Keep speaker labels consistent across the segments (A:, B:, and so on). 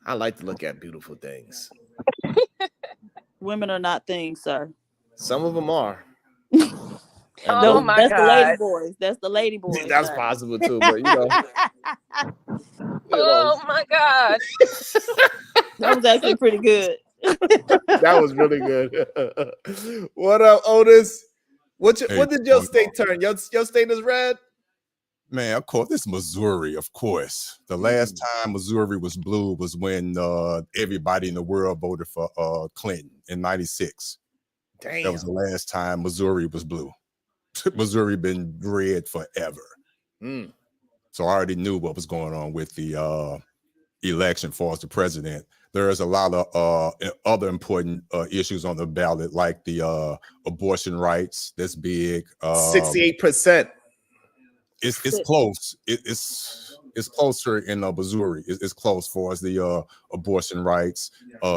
A: I like to look at beautiful things.
B: Women are not things, sir.
A: Some of them are. And
C: Oh
B: Those,
C: my
B: that's the lady
C: God.
B: boys. That's the lady boys,
A: that's
B: sir.
A: possible too, but you know,
C: Oh my God.
B: That was actually pretty good.
A: that was really good. What up, Otis?
D: Hey,
A: What did your state turn? Your state is red?
D: man, of course, this Missouri, of course. The last time Missouri was blue was when everybody in the world voted for Clinton in '96. That was
A: Damn.
D: the last time Missouri was blue. Missouri been red forever.
A: Mm.
D: So I already knew what was going on with the election for as the president. There's a lot of other important issues on the ballot, like the abortion rights. That's big.
A: 68%.
D: It's close. It's closer in Missouri. It's close for us. The abortion rights,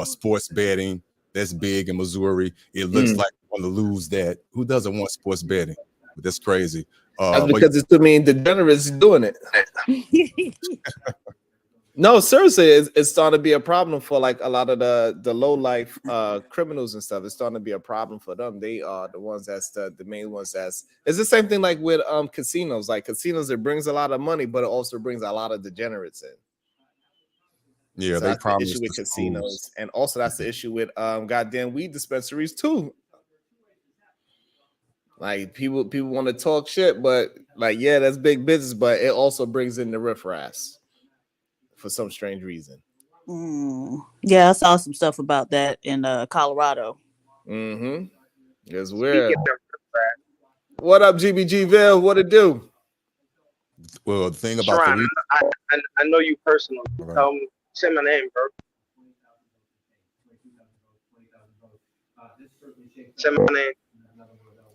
D: sports betting. That's big in Missouri. It looks like we want to lose that. Who doesn't want sports betting? But that's crazy.
A: That's
D: But
A: because it's too many degenerates doing it. No, seriously, it's starting to be a problem for like a lot of the low life criminals and stuff. It's starting to be a problem for them. They are the ones that's the main ones. It's the same thing like with casinos. Like casinos, it brings a lot of money, but it also brings a lot of degenerates in.
D: yeah,
A: So
D: they
A: that's the
D: promised
A: issue with
D: the
A: casinos,
D: schools.
A: and also that's the issue with goddamn weed dispensaries too. Like people want to talk shit, but like yeah, that's big business, but it also brings in the riffraffs for some strange reason.
B: Yeah, I saw some stuff about that in Colorado.
A: Mm-hmm. It's
C: Speaking
A: weird.
C: of riffraff,
A: What up, GBGville? What it do?
D: Well, the thing about the
C: Sharon,
D: weed.
C: I know you personally.
D: Right.
C: Say my name, bro. Say my name.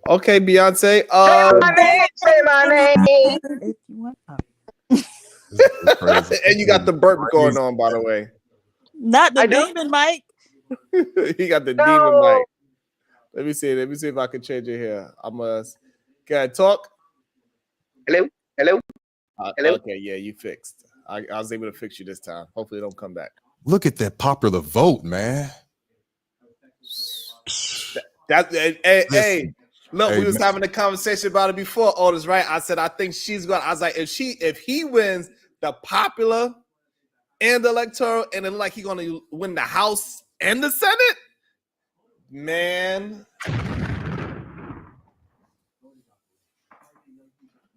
A: Okay, Beyonce.
C: Say my name. Say my name.
B: If you want.
D: It's crazy.
A: And you got the burp going on, by the way.
B: Not the
C: I do?
B: demon, Mike.
A: You got the
C: No.
A: demon mic. Let me see if I can change it here. I'm can I talk?
C: Hello. Hello. Hello?
A: Okay, yeah, you fixed. I was able to fix you this time. Hopefully, it don't come back.
D: Look at that popular vote, man.
A: Hey, look,
D: Hey,
A: we was
D: man.
A: having a conversation about it before. Otis, right? I said I think she's going. I was like, if he wins the popular and the electoral, and then like he's going to win the House and the Senate, man,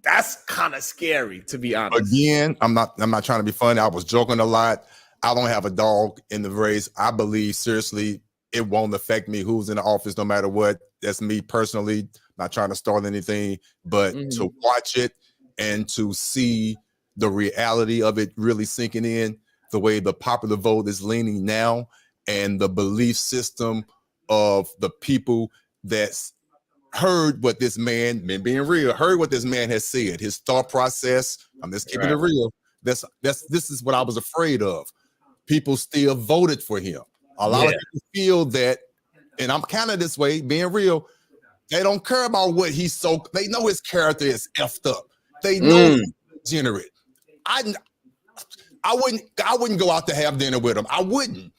A: that's kind of scary, to be honest.
D: Again, I'm not trying to be funny. I was joking a lot. I don't have a dog in the race. I believe seriously it won't affect me who's in the office no matter what. That's me personally, not trying to start anything, but to watch it and to see the reality of it really sinking in, the way the popular vote is leaning now, and the belief system of the people that's heard what this man, being real, heard what this man has said, his thought process. I'm just keeping it real. This is what I was afraid of. People still voted for him. A lot of people feel that, and I'm kind of this way, being real. They don't care about what he's so. They know his character is effed up. They know he's degenerate. I wouldn't go out to have dinner with him. I wouldn't.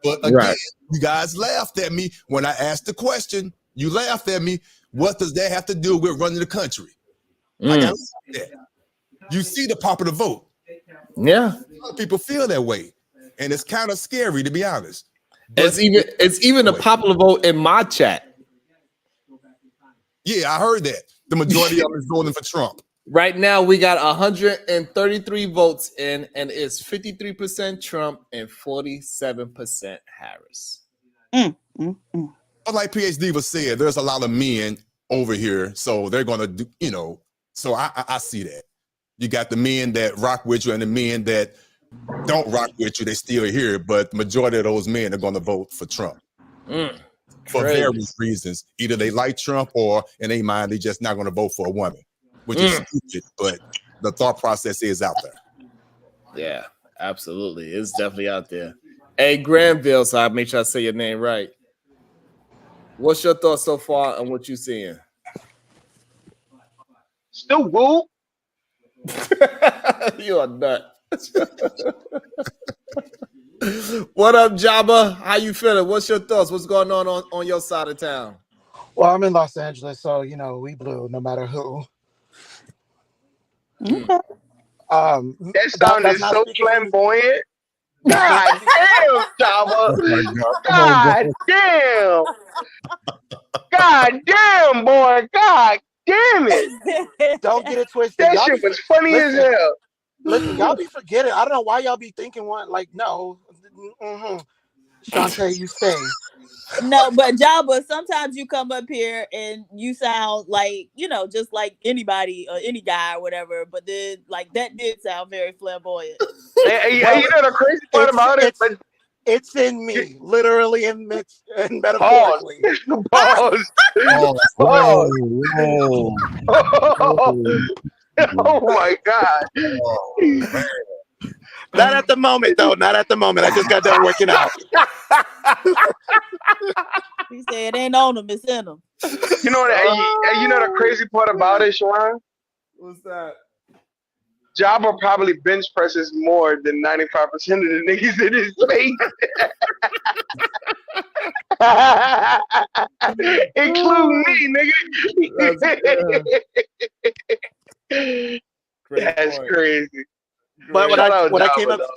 D: But again, you guys laughed at me when I asked the question. You laughed at me. What does that have to do with running the country? I got that. You see the popular vote.
A: Yeah,
D: a lot of people feel that way, and it's kind of scary, to be honest.
A: But it's even a popular vote in my chat.
D: Yeah, I heard that. The majority of them is voting for Trump.
A: Right now, we got 133 votes in, and it's 53% Trump and 47% Harris.
D: But like PhD was said, there's a lot of men over here, so they're gonna do, so I see that. You got the men that rock with you and the men that don't rock with you, they still here, but the majority of those men are gonna vote for Trump. For various reasons. Either they like Trump or in their mind, they just not gonna vote for a woman, which is stupid, but the thought process is out there.
A: Yeah, absolutely. It's definitely out there. Hey, Granville, so I make sure I say your name right. What's your thoughts so far on what you're seeing?
C: Still woo.
A: You're a nut. What up, Jabba? How you feeling? What's your thoughts? What's going on your side of town?
E: Well, I'm in Los Angeles, so we blue no matter who.
B: Okay.
C: That sounded
E: That's not
C: so
E: speaking for me.
C: flamboyant.
E: That's
C: God damn, Java.
D: Oh my God. Come on,
C: God
D: bro.
C: damn. God damn, boy. God damn it.
E: don't get it twisted.
C: That
E: Y'all
C: shit
E: be
C: was funny as
E: listen,
C: hell.
E: listen. Y'all be forgetting. I don't know why y'all be thinking one like no. Shantae, you stay.
B: No, but Jabba, sometimes you come up here and you sound like, just like anybody or any guy or whatever, but then like that did sound very flamboyant.
C: And
E: Well,
C: you know the crazy part
E: it's
C: about it?
E: it's it's in me, literally and
C: Pause.
E: metaphorically.
C: Pause.
D: Oh, whoa,
C: Pause.
D: whoa,
C: Oh,
D: whoa.
C: my God.
D: Oh, man.
E: Not at the moment, though. Not at the moment. I just got done working out.
B: He said, it ain't on him, it's in him.
C: You know the crazy part about it, Sharon?
A: What's that?
C: Jabba probably bench presses more than 95% of the niggas in his face. Including me, nigga. That's
A: Point.
C: crazy.
E: But
C: Shout out
E: what I
C: Jabba, dog.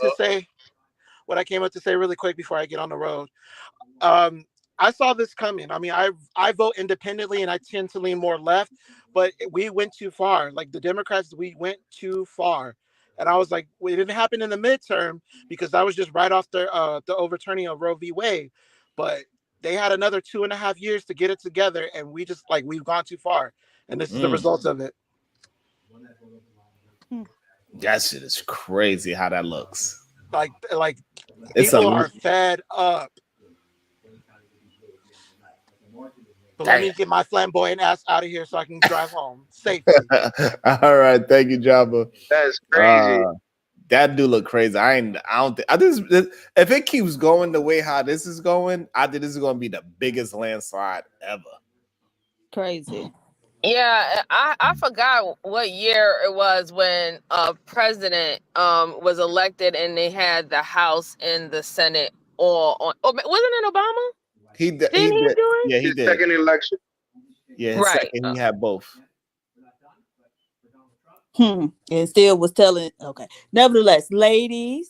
E: came up to say really quick before I get on the road. I saw this coming. I mean, I vote independently and I tend to lean more left, but we went too far. Like the Democrats, we went too far. And I was like, well, it didn't happen in the midterm because that was just right off the overturning of Roe v. Wade. But they had another 2.5 years to get it together, and we've gone too far. And this is the result of it.
A: That shit is crazy how that looks.
E: Like
A: It's
E: people are fed up. But let me get my flamboyant ass out of here so I can drive home safely.
A: All right, thank you, Jabba.
C: That's crazy.
A: That do look crazy. I don't think if it keeps going the way how this is going, I think this is going to be the biggest landslide ever.
B: Crazy.
F: Yeah, I forgot what year it was when president was elected and they had the House and the Senate all on. Oh, wasn't it Obama?
A: He did.
F: Didn't he do it?
A: Yeah, he
C: His
A: did.
C: second election.
A: Yeah, his
F: Right.
A: second, he had both.
B: And still was telling. Okay. Nevertheless, ladies,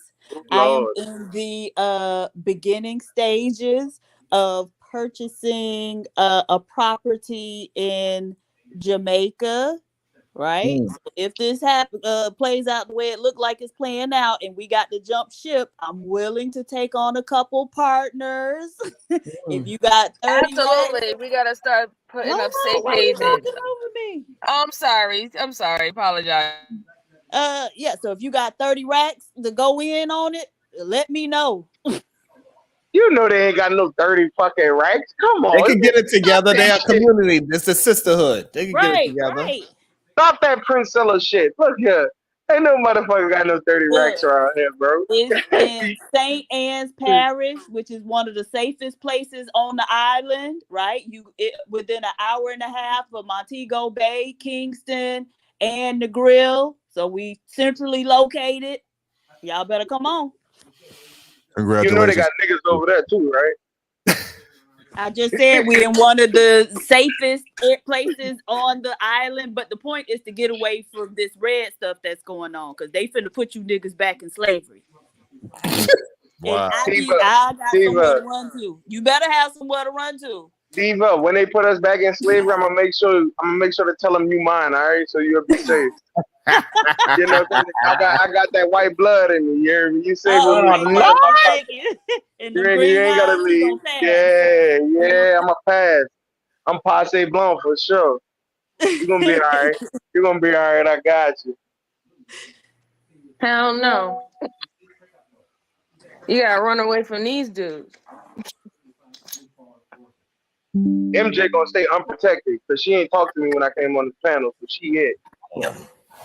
B: I am
C: Lord.
B: in the beginning stages of purchasing a property in Jamaica. Right. So if this plays out the way it looked like it's playing out, and we got to jump ship, I'm willing to take on a couple partners. If you got 30
F: Absolutely,
B: racks,
F: we gotta start putting
B: hold
F: up
B: on,
F: safe
B: why you
F: havens.
B: talking over me?
F: Oh, I'm sorry. Apologize.
B: Yeah. So if you got 30 racks to go in on it, let me know.
C: You know they ain't got no 30 fucking racks. Come on.
A: They can get it together.
C: Stop
A: They
C: that
A: are
C: shit.
A: community. It's a sisterhood. They can get it together.
B: Right.
C: Stop that Princella shit. Look here. Ain't no motherfucker got no 30 racks around here, bro.
B: It's in St. Anne's Parish, which is one of the safest places on the island, right? Within an hour and a half of Montego Bay, Kingston, and the Grill. So we centrally located. Y'all better come on.
C: You know they got niggas over there too, right?
B: I just said we're in one of the safest places on the island, but the point is to get away from this red stuff that's going on, because they finna put you niggas back in slavery.
D: Wow.
B: I got somewhere to run to. You better have somewhere to run to.
C: Diva, when they put us back in slavery, I'm gonna make sure to tell them you mine, all right? So you'll be safe. You know, I got that white blood in me. You say you ain't gotta leave. Yeah, I'm a pass. I'm passe blanc for sure. You're gonna be all right. You're gonna be all right. I got you.
F: Hell no. You gotta run away from these dudes.
C: MJ gonna stay unprotected because she ain't talked to me when I came on the panel, so she hit.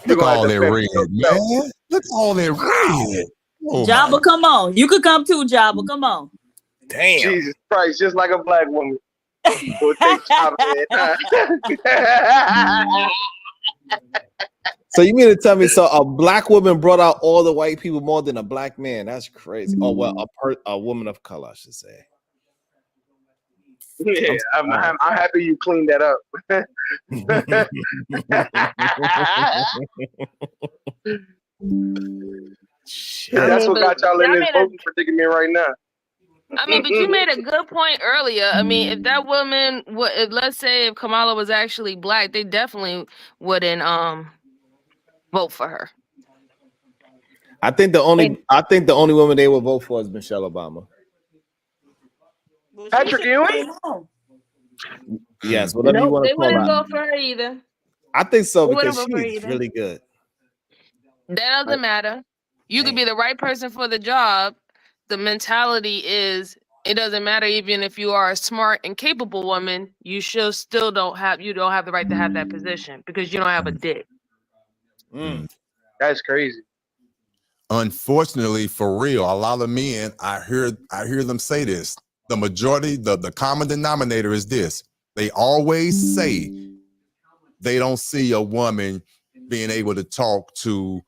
D: Look at all that red, man. Look at all that red.
B: Oh, Jabba, come on. You could come too, Jabba. Come on.
A: Damn.
C: Jesus Christ, just like a black woman. We'll take Jabba in.
A: So you mean to tell me so a black woman brought out all the white people more than a black man? That's crazy. Oh well, a woman of color, I should say.
C: Yeah, I'm happy you cleaned that up.
A: Shit.
F: I
C: That's
F: mean,
C: what got y'all in this voting predicament right now.
F: I mean, but you made a good point earlier. I mean, if that woman would, if, let's say, if Kamala was actually black, they definitely wouldn't vote for her.
A: I think the only woman they will vote for is Michelle Obama.
B: Well,
C: Patrick Ewing?
A: Yes, whatever you
F: Nope,
A: want
F: they
A: to call
F: wouldn't
A: that.
F: vote for her either.
A: I think so
F: They
A: because
F: wouldn't vote for her
A: she's
F: either.
A: really good.
F: That doesn't matter. You could be the right person for the job. The mentality is it doesn't matter even if you are a smart and capable woman, you still don't have the right to have that position because you don't have a dick.
C: That's crazy.
D: Unfortunately, for real, a lot of men, I hear them say this. The majority, the common denominator is this. They always say they don't see a woman being able to talk to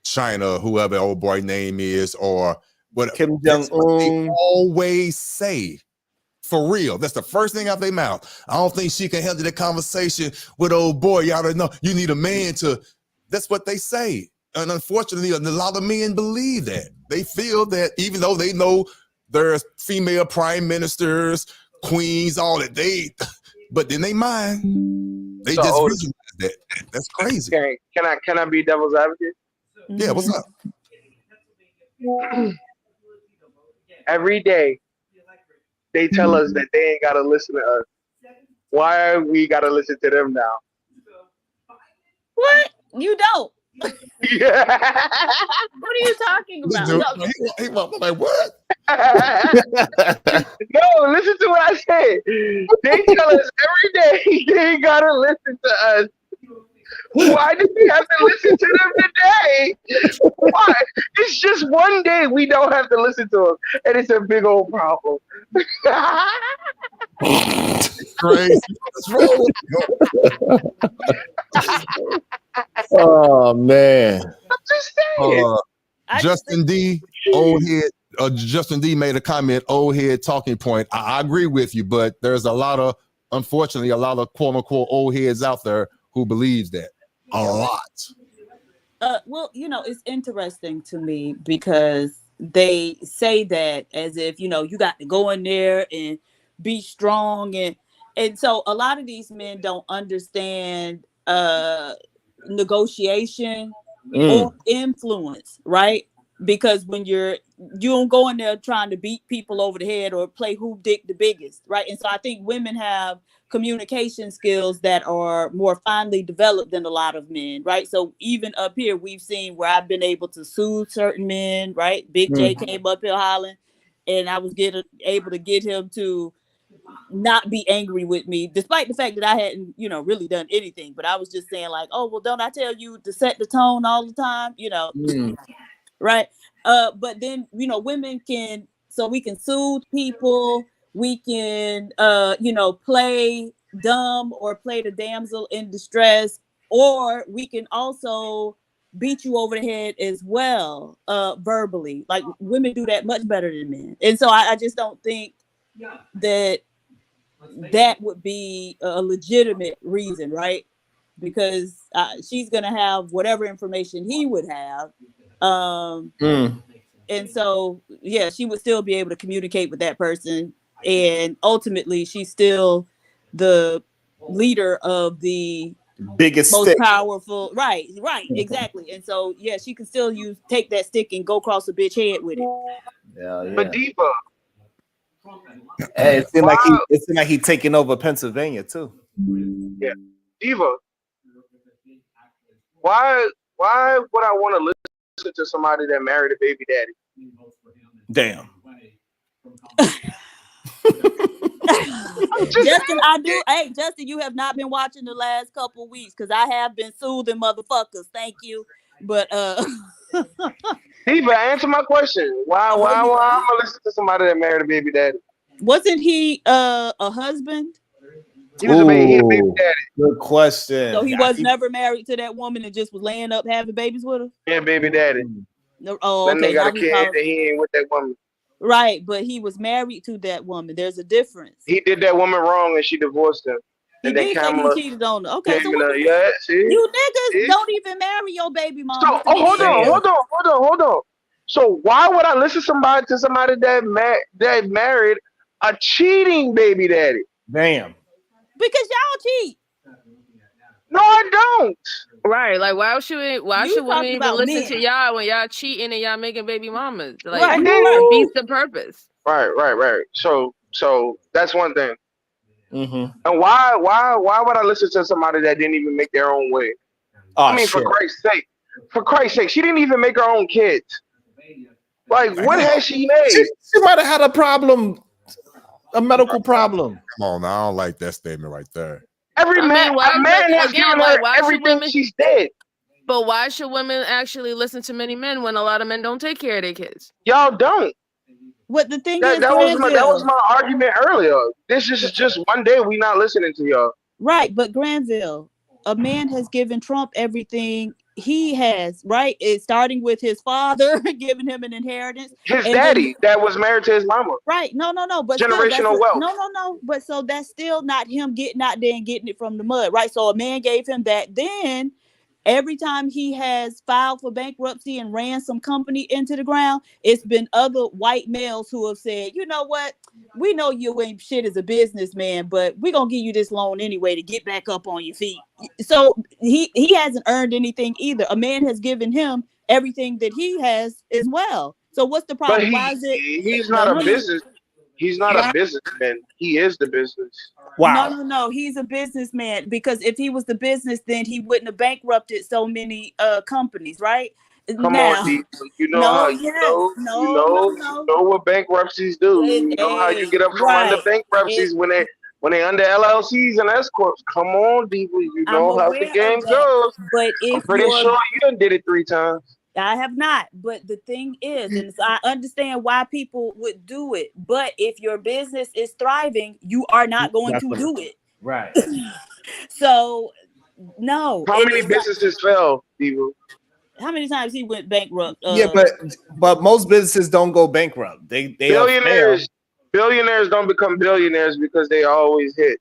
D: China, whoever old boy name is, or what.
A: Kim
D: That's what they
A: Jong-un.
D: always say. For real. That's the first thing out their mouth. I don't think she can handle the conversation with old boy. Y'all don't know. You need a man to. That's what they say. And unfortunately, a lot of men believe that. They feel that even though they know there's female prime ministers, queens, all that, but then they mind. They
C: So,
D: just
C: Otis,
D: visualize that. That's crazy.
C: can I be devil's advocate?
D: Yeah, what's up?
C: Every day they tell us that they ain't gotta listen to us. Why we gotta listen to them now?
B: What? You don't.
C: Yeah.
B: What are you talking about?
D: He like, what?
C: No, listen to what I said. They tell us every day they ain't gotta listen to us. Why do we have to listen to them today? Why? It's just one day we don't have to listen to them, and it's a big old problem.
D: Crazy. What's wrong with you?
A: Oh man.
C: I'm just saying.
D: Justin D, old head. Justin D made a comment. Old head talking point. I agree with you, but there's unfortunately, a lot of quote unquote old heads out there who believes that. A lot.
B: Well, it's interesting to me because they say that as if, you got to go in there and be strong. And so a lot of these men don't understand negotiation or influence, right? Because when you don't go in there trying to beat people over the head or play who dick the biggest, right? And so I think women have communication skills that are more finely developed than a lot of men, right? So even up here, we've seen where I've been able to soothe certain men, right? Big J came up here hollering, and I was able to get him to not be angry with me, despite the fact that I hadn't, really done anything. But I was just saying like, oh, well, don't I tell you to set the tone all the time, right? But then, women we can soothe people. We can, play dumb or play the damsel in distress, or we can also beat you over the head as well, verbally. Like women do that much better than men. And so I just don't think that would be a legitimate reason, right? Because she's going to have whatever information he would have. And so, yeah, she would still be able to communicate with that person. And ultimately, she's still the leader of the
A: biggest,
B: most
A: stick.
B: powerful. Right, exactly. And so, yeah, she can still take that stick and go across a bitch head with it.
A: Yeah.
C: But Diva.
A: Hey, it seemed like he taking over Pennsylvania too.
C: Yeah. Diva. Why would I want to listen to somebody that married a baby daddy?
A: Damn.
B: Justin, I do. Hey, Justin, you have not been watching the last couple weeks because I have been soothing motherfuckers. Thank you. But
C: Diva, answer my question. Why I'm gonna listen to somebody that married a baby daddy?
B: Wasn't he a husband?
C: He was a baby. He a baby daddy.
A: Good question.
B: So he was never married to that woman and just was laying up having babies with her.
C: Yeah, baby daddy.
B: No, oh,
C: Then
B: okay.
C: they got
B: Now
C: a
B: we
C: kid
B: call
C: and he ain't with that woman.
B: right, but he was married to that woman. There's a difference.
C: He did that woman wrong and she divorced him.
B: He
C: And then
B: did say he
C: Kamala
B: cheated on her. Okay, so
C: came
B: what
C: in. Yeah, see.
B: you niggas
C: See?
B: don't even marry your baby
C: So,
B: mama.
C: hold on. So why would I listen to somebody that married a cheating baby daddy?
A: Damn.
B: Because y'all cheat.
C: No, I don't.
F: Right, like why should women
B: talking
F: even
B: about
F: listen
B: men.
F: to y'all when y'all cheating and y'all making baby mamas? Like
B: Right,
C: And then
F: it beats the purpose.
C: Right. So that's one thing.
A: Mm-hmm.
C: And why would I listen to somebody that didn't even make their own way?
A: Oh,
C: I mean,
A: shit.
C: for Christ's sake, she didn't even make her own kids. Like, what has she made?
A: She might have had a problem, a medical problem.
D: Come on, now, I don't like that statement right there.
C: A man has given her everything she's dead.
F: But why should women actually listen to many men when a lot of men don't take care of their kids?
C: Y'all don't.
B: What the thing
C: that was my argument earlier. This is just one day we not listening to y'all.
B: Right, but Granville, a man has given Trump everything he has, right? It's starting with his father giving him an inheritance.
C: His daddy that was married to his mama.
B: Right. No. But
C: generational wealth.
B: No. But so that's still not him getting out there and getting it from the mud, right? So a man gave him that. Then every time he has filed for bankruptcy and ran some company into the ground, it's been other white males who have said, you know what? We know you ain't shit as a businessman, but we're going to give you this loan anyway to get back up on your feet. So he hasn't earned anything either. A man has given him everything that he has as well. So what's the problem?
C: But
B: why is it?
C: He's not a business. He's not a businessman. He is the business.
A: Wow.
B: No. He's a businessman because if he was the business, then he wouldn't have bankrupted so many companies, right?
C: Come on, you know what bankruptcies do. You know how you get up from under bankruptcies when they under LLCs and S corps. Come on, people. You know how the game goes.
B: But
C: I'm pretty sure you done did it 3 times.
B: I have not, but the thing is, and so I understand why people would do it, but if your business is thriving, you are not going to do it.
A: Right.
B: So, no.
C: How many businesses fell, people?
B: How many times he went bankrupt?
A: Yeah, but most businesses don't go bankrupt. They
C: billionaires don't become billionaires because they always hit.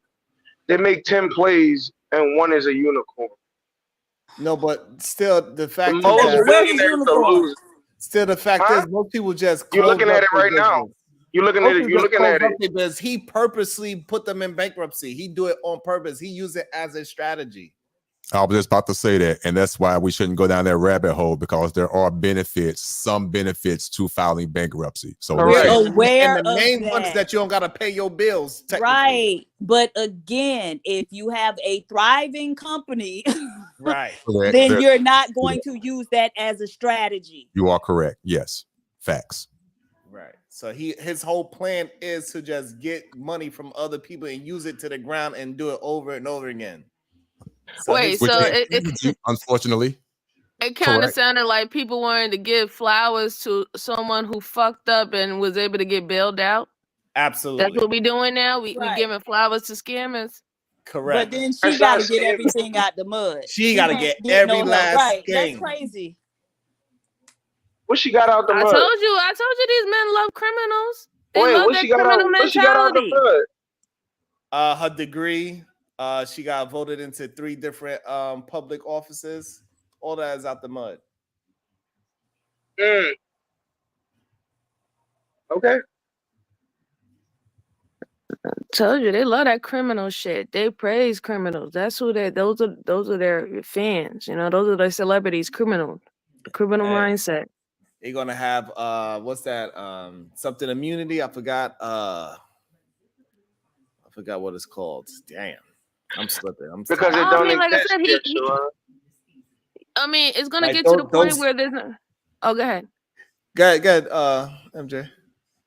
C: They make 10 plays and one is a unicorn.
A: No, but still, the fact
C: most billionaires are losers.
A: Still, the fact is, most people just
C: you're looking at it right now. You're looking at it.
A: Because he purposely put them in bankruptcy. He do it on purpose. He used it as a strategy.
D: I was just about to say that, and that's why we shouldn't go down that rabbit hole because there are some benefits to filing bankruptcy. So
B: we're aware
A: and the main one is that you don't got to pay your bills.
B: Right, but again, if you have a thriving company,
A: right,
B: then you're not going to use that as a strategy.
D: You are correct. Yes, facts.
A: Right. So his whole plan is to just get money from other people and use it to the ground and do it over and over again.
F: So wait, so
D: unfortunately,
F: it kind of sounded like people wanted to give flowers to someone who fucked up and was able to get bailed out.
A: Absolutely,
F: that's what we're doing now. We giving flowers to scammers.
A: Correct,
B: but then she got to get everything out the mud.
A: She got to get every last thing.
B: That's crazy.
C: What she got out the mud?
F: I told you these men love criminals.
C: What she got out the
A: mud? Her degree. She got voted into 3 different public offices. All that is out the mud.
C: Okay.
F: Told you they love that criminal shit. They praise criminals. That's who those are their fans. You know, those are their celebrities. Criminal mindset.
A: They're gonna have what's that? Something immunity. I forgot what it's called. Damn. I'm slipping.
C: Because it don't exist.
F: I mean, it's gonna get to the point where there's no. Oh, go ahead.
A: Go ahead, MJ.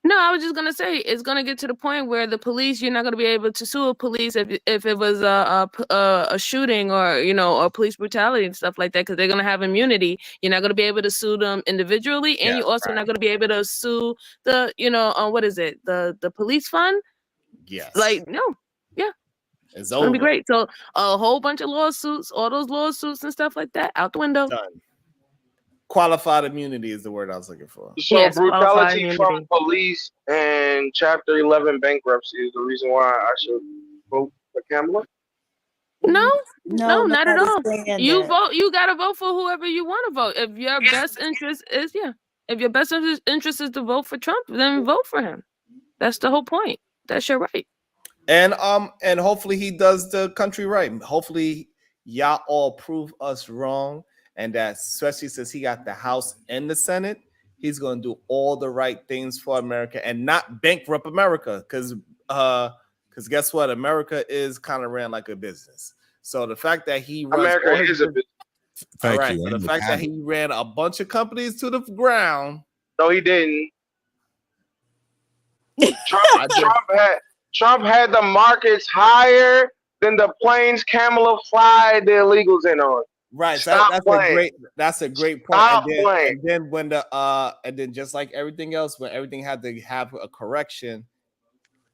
F: No, I was just gonna say it's gonna get to the point where the police, you're not gonna be able to sue a police if it was a shooting or or police brutality and stuff like that because they're gonna have immunity. You're not gonna be able to sue them individually, and you're also not gonna be able to sue the what is it the police fund?
A: Yes.
F: Like no, yeah.
A: It's
F: gonna be
A: over.
F: great. So a whole bunch of lawsuits, all those lawsuits and stuff like that, out the window.
A: Done. Qualified immunity is the word I was looking for.
C: So
F: Yes, qualified
C: brutality from
F: immunity.
C: police and Chapter 11 bankruptcy is the reason why I should vote for Kamala.
F: No, not at
B: nobody's
F: all.
B: saying
F: You
B: that.
F: vote. You gotta vote for whoever you want to vote. If your best interest is if your best interest is to vote for Trump, then vote for him. That's the whole point. That's your right.
A: And hopefully he does the country right. Hopefully y'all all prove us wrong, and that especially since he got the House and the Senate, he's gonna do all the right things for America and not bankrupt America. Because guess what? America is kind of ran like a business. So the fact that he runs
C: America
A: all his
C: is a
A: business,
C: business.
A: all
D: Thank
A: right.
D: you.
A: So the fact that he ran a bunch of companies to the ground.
C: No, he didn't.
A: I did.
C: Trump had the markets higher than the planes Kamala fly the illegals in on.
A: Right, so
C: Stop
A: that's
C: playing.
A: a great point.
C: Stop
A: And
C: playing.
A: then when and then just like everything else, when everything had to have a correction,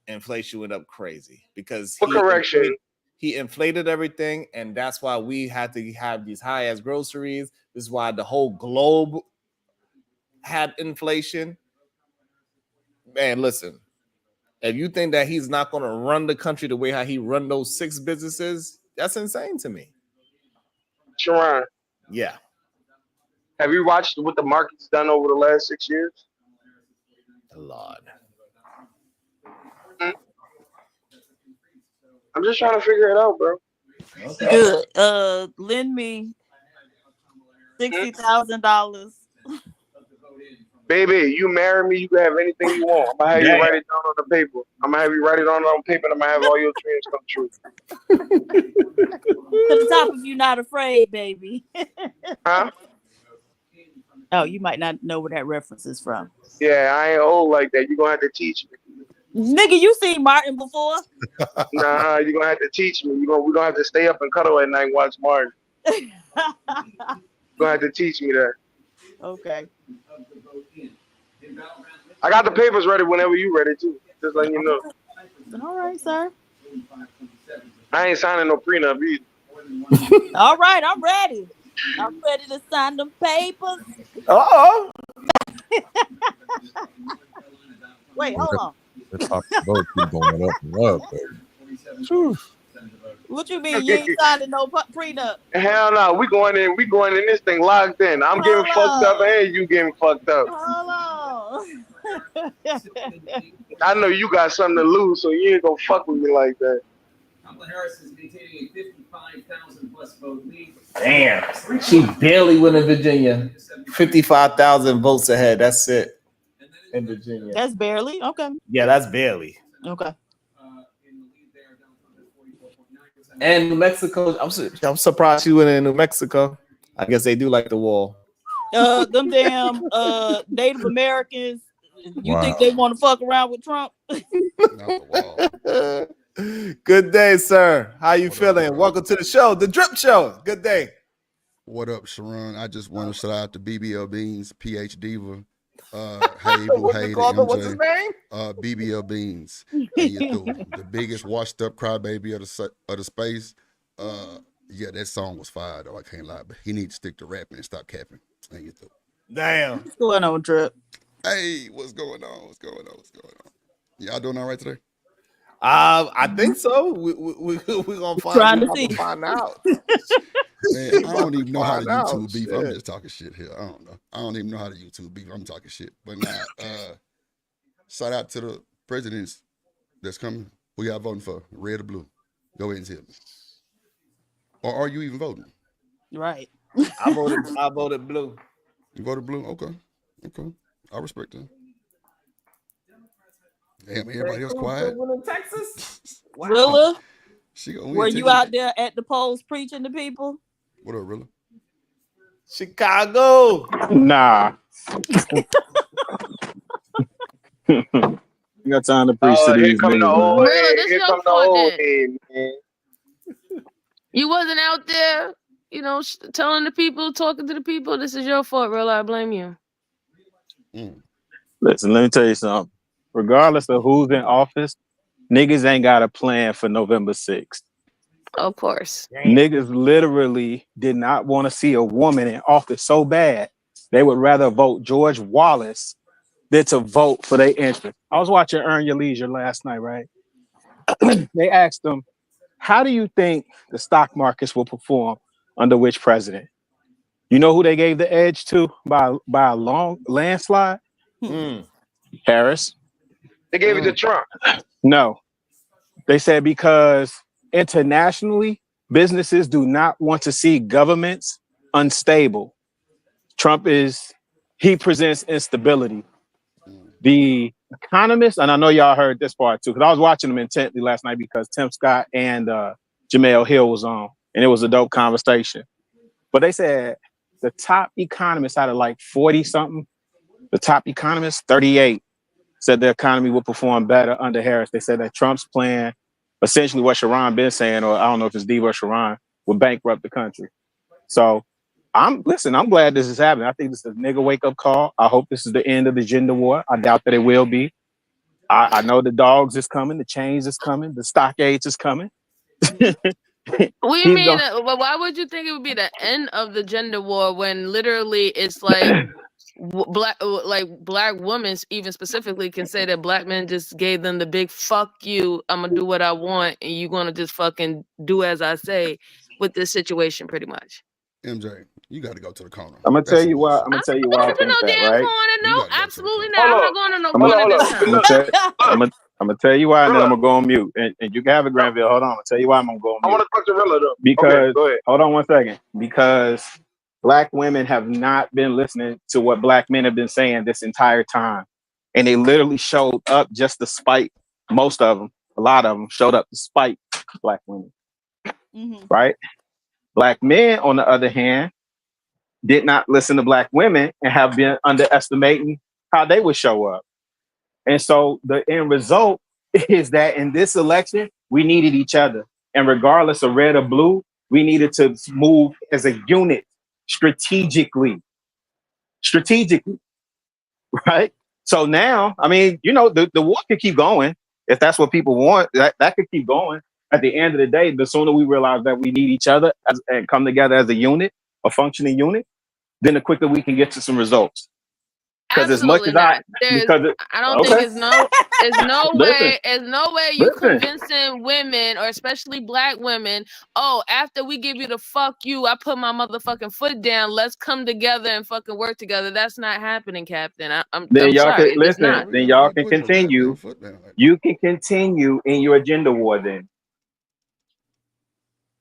A: inflation went up crazy because
C: What correction?
A: he inflated everything, and that's why we had to have these high ass groceries. This is why the whole globe had inflation. Man, listen, if you think that he's not going to run the country the way how he run those 6 businesses, that's insane to me.
C: Sharon,
A: Yeah.
C: have you watched what the market's done over the last 6 years?
A: A lot.
C: I'm just trying to figure it out, bro.
B: Good. Lend me $60,000.
C: Baby, you marry me, you can have anything you want. I'm gonna have you write it down on the paper. I'm gonna have you write it on paper, and I'm gonna have all your dreams come true.
B: To the top of You Not Afraid, baby.
C: Huh?
B: Oh, you might not know where that reference is from.
C: Yeah, I ain't old like that. You're gonna have to teach me.
B: Nigga, you seen Martin before?
C: Nah, you're gonna have to teach me. We're gonna have to stay up and cuddle at night and watch Martin. You're gonna have to teach me that.
B: Okay.
C: I got the papers ready whenever you ready too. Just letting you know.
B: All right, sir.
C: I ain't signing no prenup either.
B: All right, I'm ready. I'm ready to sign them papers.
A: Uh-oh.
B: Wait, hold on.
D: The top of the vote keep going up and up, baby.
B: What you mean you ain't signing no prenup?
C: Hell no, we going in this thing locked in. I'm getting fucked up and you getting fucked up.
B: Hold on.
C: I know you got something to lose, so you ain't gonna fuck with me like that.
G: Kamala Harris is maintaining a 55,000 plus vote lead.
A: Damn. She barely went in Virginia. 55,000 votes ahead. That's it. In Virginia.
B: That's barely. Okay.
A: Yeah, that's barely.
B: Okay.
A: And New Mexico, I'm surprised she went in New Mexico. I guess they do like the wall.
B: Them damn Native Americans. You think they want to fuck around with Trump?
D: Not the wall.
A: Good day, sir. How you feeling? Welcome to the show, the Drip Show. Good day.
H: What up, Sharon? I just want to shout out to BBL Beans, PH Diva, Hey Boo, Hey,
A: What's his name?
H: BBL Beans. The biggest washed up crybaby of the space. Yeah, that song was fire though. I can't lie, but he needs to stick to rapping and stop capping. And you through.
A: Damn.
B: What's going on, Drip?
H: Hey, what's going on? Y'all doing all right today?
A: I think so. We're gonna find out.
H: Man, I don't even know how to YouTube beef. I'm just talking shit here. I don't know. I don't even know how to YouTube beef. I'm talking shit. But nah, shout out to the presidents that's coming. Who y'all voting for? Red or blue? Go ahead and tell me. Or are you even voting?
B: Right.
A: I voted blue.
H: You voted blue? Okay. I respect that. Damn, everybody else quiet.
A: Texas?
B: Wow. Rilla? Were you
H: Texas.
B: out there at the polls preaching to people?
H: What up, Rilla?
A: Chicago.
I: Nah. You got time to preach to these niggas.
F: Rilla, this
C: Here
F: your
C: come the
F: fault
C: old
F: then.
C: head, man.
F: You wasn't out there, telling the people, talking to the people. This is your fault, Rilla. I blame you.
I: Listen, let me tell you something. Regardless of who's in office, niggas ain't got a plan for November 6th.
F: Of course.
I: Niggas literally did not want to see a woman in office so bad. They would rather vote George Wallace than to vote for their interest. I was watching Earn Your Leisure last night, right? They asked them, how do you think the stock markets will perform under which president? You know who they gave the edge to by a long landslide? Harris.
C: They gave it to Trump.
I: No. They said because internationally, businesses do not want to see governments unstable. Trump he presents instability. The Economist, and I know y'all heard this part too, because I was watching them intently last night because Tim Scott and Jamel Hill was on, and it was a dope conversation. But they said the top economists out of like 40 something, the top economists, 38, said the economy will perform better under Harris. They said that Trump's plan, essentially what Sharon been saying, or I don't know if it's Diva or Sharon, will bankrupt the country. So I'm glad this is happening. I think this is a nigga wake up call. I hope this is the end of the gender war. I doubt that it will be. I know the dogs is coming, the chains is coming, the stockades is coming.
F: What do you mean? Why would you think it would be the end of the gender war when literally it's like black women, even specifically, can say that black men just gave them the big fuck you, I'm gonna do what I want, and you're gonna just fucking do as I say with this situation, pretty much.
H: MJ, you got to go to the corner.
I: I'm gonna tell you why. I'm gonna tell you why I think that, right?
F: No, absolutely not. I'm not going to no corner this time.
I: I'm gonna tell you why, and then I'm gonna go on mute. And you can have it, Granville. Hold on. I'm gonna tell you why I'm gonna go on mute.
C: I want to talk to Rilla though.
I: Because
C: go ahead.
I: Hold on 1 second. Because black women have not been listening to what black men have been saying this entire time, and they literally showed up just to spite. Most of them, a lot of them, showed up to spite black women. Right? Black men, on the other hand, did not listen to black women and have been underestimating how they would show up. And so the end result is that in this election, we needed each other. And regardless of red or blue, we needed to move as a unit strategically, right? So now, I mean, you know, the war could keep going. If that's what people want, that could keep going. At the end of the day, the sooner we realize that we need each other and come together as a unit, a functioning unit, then the quicker we can get to some results. Because as much as I don't
F: think there's no way you convincing women, or especially black women, after we give you the fuck you, I put my motherfucking foot down, let's come together and fucking work together. That's not happening, Captain. I'm sorry.
I: Then y'all can continue. You can continue in your agenda war then.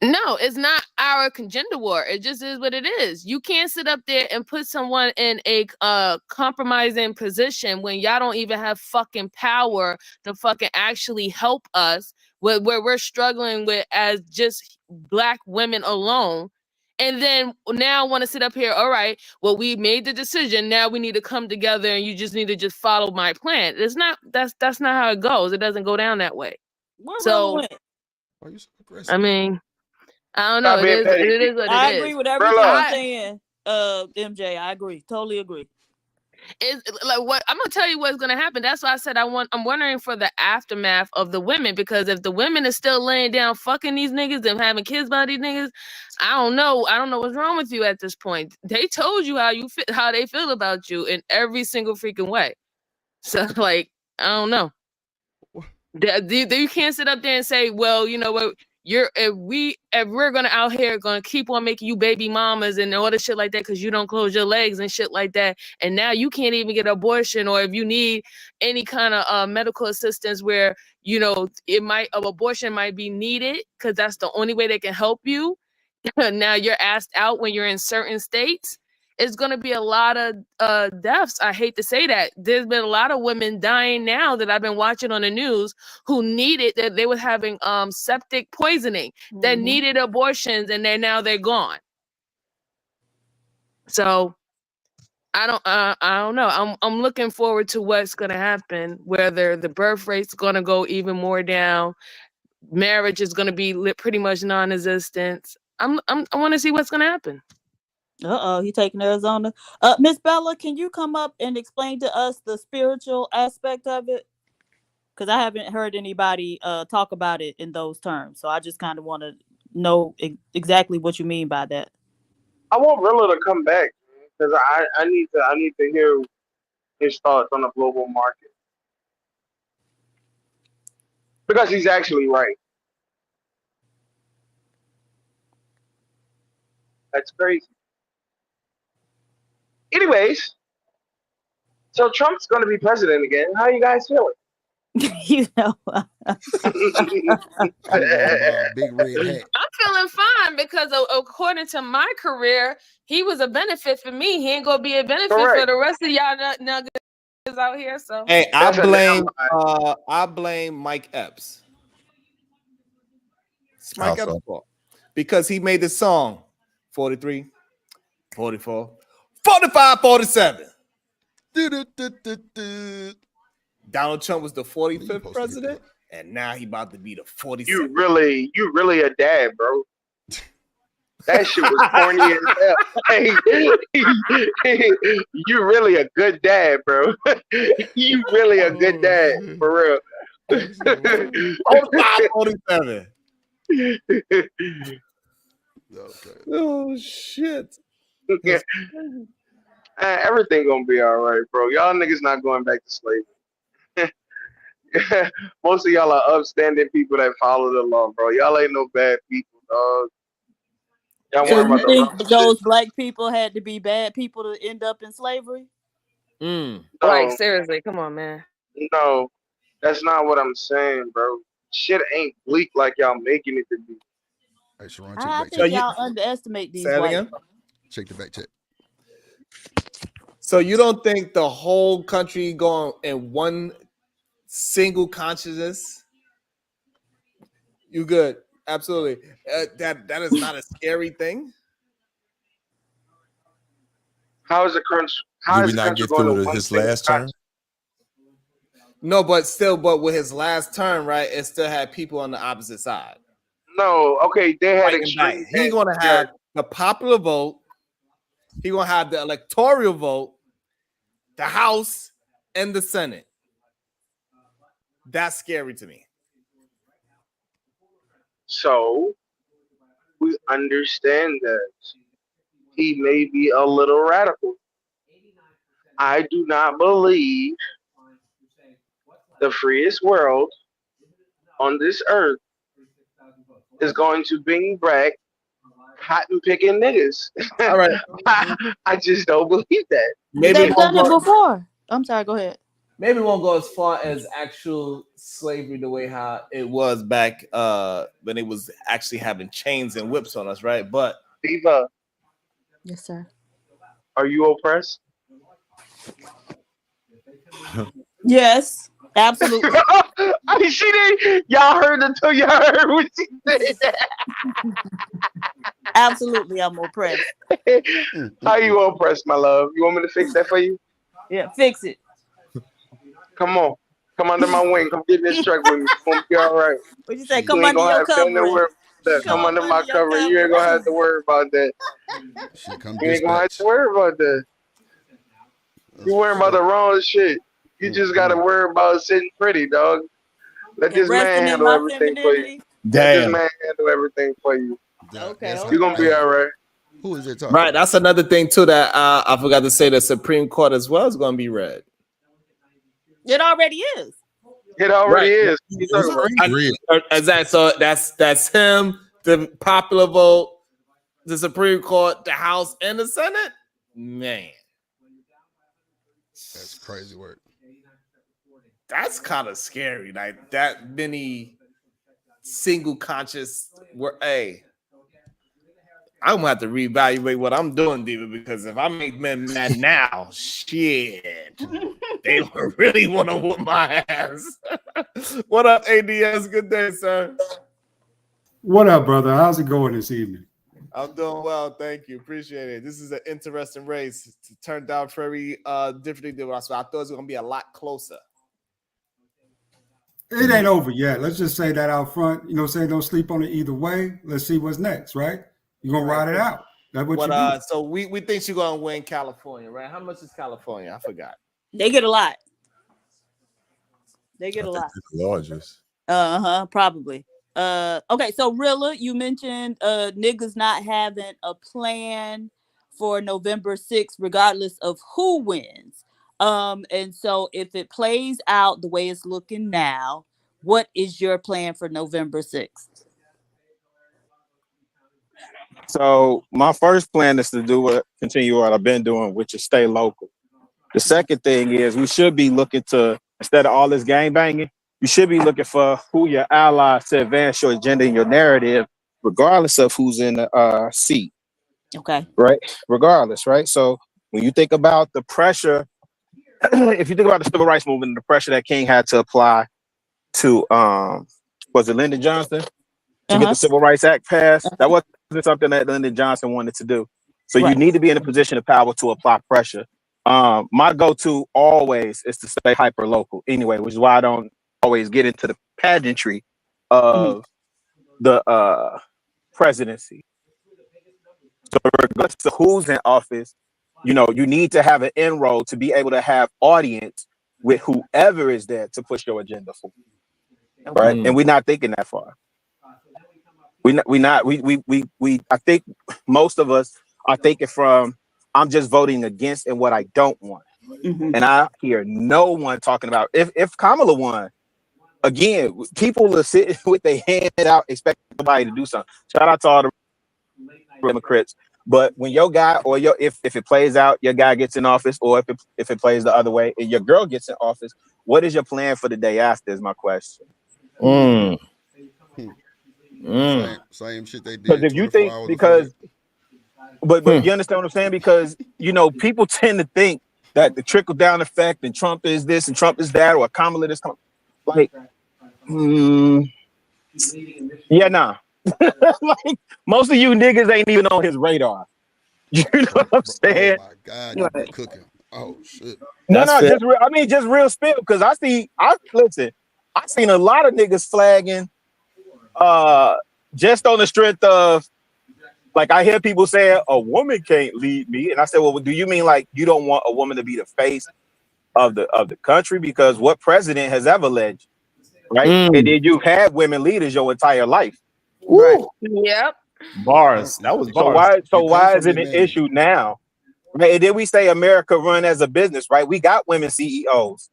F: No, it's not our gender war. It just is what it is. You can't sit up there and put someone in a compromising position when y'all don't even have fucking power to fucking actually help us where we're struggling with as just black women alone. And then now want to sit up here. All right, well, we made the decision. Now we need to come together and you just need to just follow my plan. It's not, that's not how it goes. It doesn't go down that way. So, I mean, I don't know. It is what it is.
B: I agree with everything you're saying, MJ. I agree. Totally agree.
F: It's like what I'm gonna tell you what's gonna happen. That's why I said I'm wondering for the aftermath of the women, because if the women are still laying down fucking these niggas and having kids by these niggas, I don't know what's wrong with you at this point. They told you how they feel about you in every single freaking way. So like, I don't know. You can't sit up there and say, well, you know what, if we're gonna out here gonna keep on making you baby mamas and all this shit like that because you don't close your legs and shit like that, and now you can't even get an abortion, or if you need any kind of medical assistance where you know abortion might be needed because that's the only way they can help you. Now you're asked out when you're in certain states. It's going to be a lot of deaths. I hate to say that. There's been a lot of women dying now that I've been watching on the news who needed that. They were having septic poisoning that needed abortions, and they're gone. So I don't know. I'm looking forward to what's going to happen, whether the birth rate's going to go even more down. Marriage is going to be pretty much non-existent. I want to see what's going to happen.
B: He taking Arizona. Miss Bella, can you come up and explain to us the spiritual aspect of it? Because I haven't heard anybody talk about it in those terms. So I just kind of want to know exactly what you mean by that.
C: I want Rilla to come back because I need to hear his thoughts on the global market because he's actually right. That's crazy. Anyways, so Trump's going to be president again. How are you guys feeling?
B: You know,
H: I'm worried about a big red hat.
F: I'm feeling fine because according to my career, he was a benefit for me. He ain't gonna be a benefit for the rest of y'all niggas out here. So
A: hey, I blame Mike Epps. It's Mike Epps' fault because he made the song 43, 44, 45, 47. Donald Trump was the 45th president, and now he about to be the 47th.
C: You really a dad, bro. That shit was corny as hell. Hey, you really a good dad, bro. You really a good dad, for real.
A: 45, 47.
H: Okay.
A: Oh shit.
C: Yeah. Everything gonna be all right, bro. Y'all niggas not going back to slavery. Most of y'all are upstanding people that follow the law, bro. Y'all ain't no bad people, dog. Y'all
B: so
C: worry
B: you
C: about the
B: think
C: wrong
B: those
C: shit.
B: black people had to be bad people to end up in slavery?
F: like
C: No,
F: seriously, come on, man.
C: no, that's not what I'm saying, bro. Shit ain't bleak like y'all making it to be.
H: Hey, Sharon, check the
B: I
H: back
B: think
H: check.
B: y'all underestimate these
A: Say that
B: white
A: again?
B: folks.
H: Check the back check.
A: So you don't think the whole country going in one single consciousness? You good? Absolutely. That is not a scary thing.
C: How is the country? How
D: Did we
C: is the
D: not
C: country
D: get
C: going to
D: through
C: one
D: his
C: single
D: last term?
C: country?
A: No, but with his last term, right, it still had people on the opposite side
C: No, okay, they had
A: fighting back.
C: extreme.
A: He gonna have the popular vote. He gonna have the electoral vote, the House, and the Senate. That's scary to me.
C: So we understand that he may be a little radical. I do not believe the freest world on this earth is going to bring back cotton picking niggas.
A: All right.
C: I just don't believe that.
A: Maybe
B: They've done it before. I'm sorry, go ahead.
A: Maybe it won't go as far as actual slavery the way how it was back when it was actually having chains and whips on us, right? But
C: Diva,
B: Yes, sir.
C: are you oppressed?
B: Yes, absolutely.
C: She did. Y'all heard until y'all heard what she said.
B: Absolutely, I'm oppressed.
C: How you oppressed, my love? You want me to fix that for you?
B: Yeah, fix it.
C: Come on. Come under my wing. Come get in this truck with me. It's gonna be all right.
B: What you say?
C: You
B: Come
C: ain't
B: under
C: gonna
B: your
C: have to
B: covering.
C: worry about that. Come under my cover. You ain't gonna have to worry about that.
H: She come
C: You ain't gonna have
H: dispatch.
C: to worry about that. You worrying about the wrong shit. You just gotta worry about sitting pretty, dog. Let this man
B: resting in
C: handle
B: my
C: everything for you.
B: femininity.
C: Let this
A: damn.
C: man handle everything for you.
B: Okay,
C: You're gonna be all right.
H: Who is it talking
A: Right,
H: about?
A: that's another thing too that I forgot to say. The Supreme Court as well is going to be red.
B: It already is.
C: It already is. You talking about?
A: Exactly. So that's him, the popular vote, the Supreme Court, the House, and the Senate. Man,
H: That's crazy work.
A: that's kind of scary. Like that many single conscious. Hey, I'm gonna have to reevaluate what I'm doing, Diva, because if I make men mad now, shit, they really want to whoop my ass. What up, ADS? Good day, sir.
J: What up, brother? How's it going this evening?
A: I'm doing well, thank you. Appreciate it. This is an interesting race. It turned out very differently than what I thought. I thought it was gonna be a lot closer.
J: It ain't over yet. Let's just say that out front. You know, say don't sleep on it either way. Let's see what's next, right? You're gonna ride it out. That's what you do.
A: So we think she's gonna win California, right? How much is California? I forgot.
B: They get a lot. They get a lot.
D: The largest.
B: Probably. Okay, so Rilla, you mentioned niggas not having a plan for November 6th, regardless of who wins. And so if it plays out the way it's looking now, what is your plan for November 6th?
I: So my first plan is to continue what I've been doing, which is stay local. The second thing is we should be looking to, instead of all this gang banging, you should be looking for who your allies to advance your agenda and your narrative, regardless of who's in the seat.
B: Okay.
I: Right? Regardless, right? So when you think about the pressure, if you think about the civil rights movement and the pressure that King had to apply to was it Lyndon Johnson to get the Civil Rights Act passed, that wasn't something that Lyndon Johnson wanted to do. So you need to be in a position of power to apply pressure. My go-to always is to stay hyper local anyway, which is why I don't always get into the pageantry of the presidency. So regardless of who's in office, you know, you need to have an inroad to be able to have audience with whoever is there to push your agenda for. Right. And we're not thinking that far. We I think most of us are thinking from, I'm just voting against and what I don't want. And I hear no one talking about if Kamala won, again, people are sitting with their hand out expecting somebody to do something. Shout out to all the Democrats. But when your guy or if it plays out, your guy gets in office, or if it plays the other way and your girl gets in office, what is your plan for the day after is my question.
H: Same shit they did.
I: Because if you think, but you understand what I'm saying? Because, you know, people tend to think that the trickle down effect and Trump is this and Trump is that, or Kamala this, like, yeah, nah. Like, most of you niggas ain't even on his radar. You know what I'm saying?
H: Oh my God, you be cooking. Oh shit.
I: Just real spill. Because I seen a lot of niggas flagging just on the strength of, like, I hear people saying a woman can't lead me, and I said, well, do you mean like you don't want a woman to be the face of the country? Because what president has ever led you, right? And then you've had women leaders your entire life.
F: Right. Yep.
A: Bars. That was bars.
I: So why is it an issue now? Right? And then we say America run as a business, right? We got women CEOs.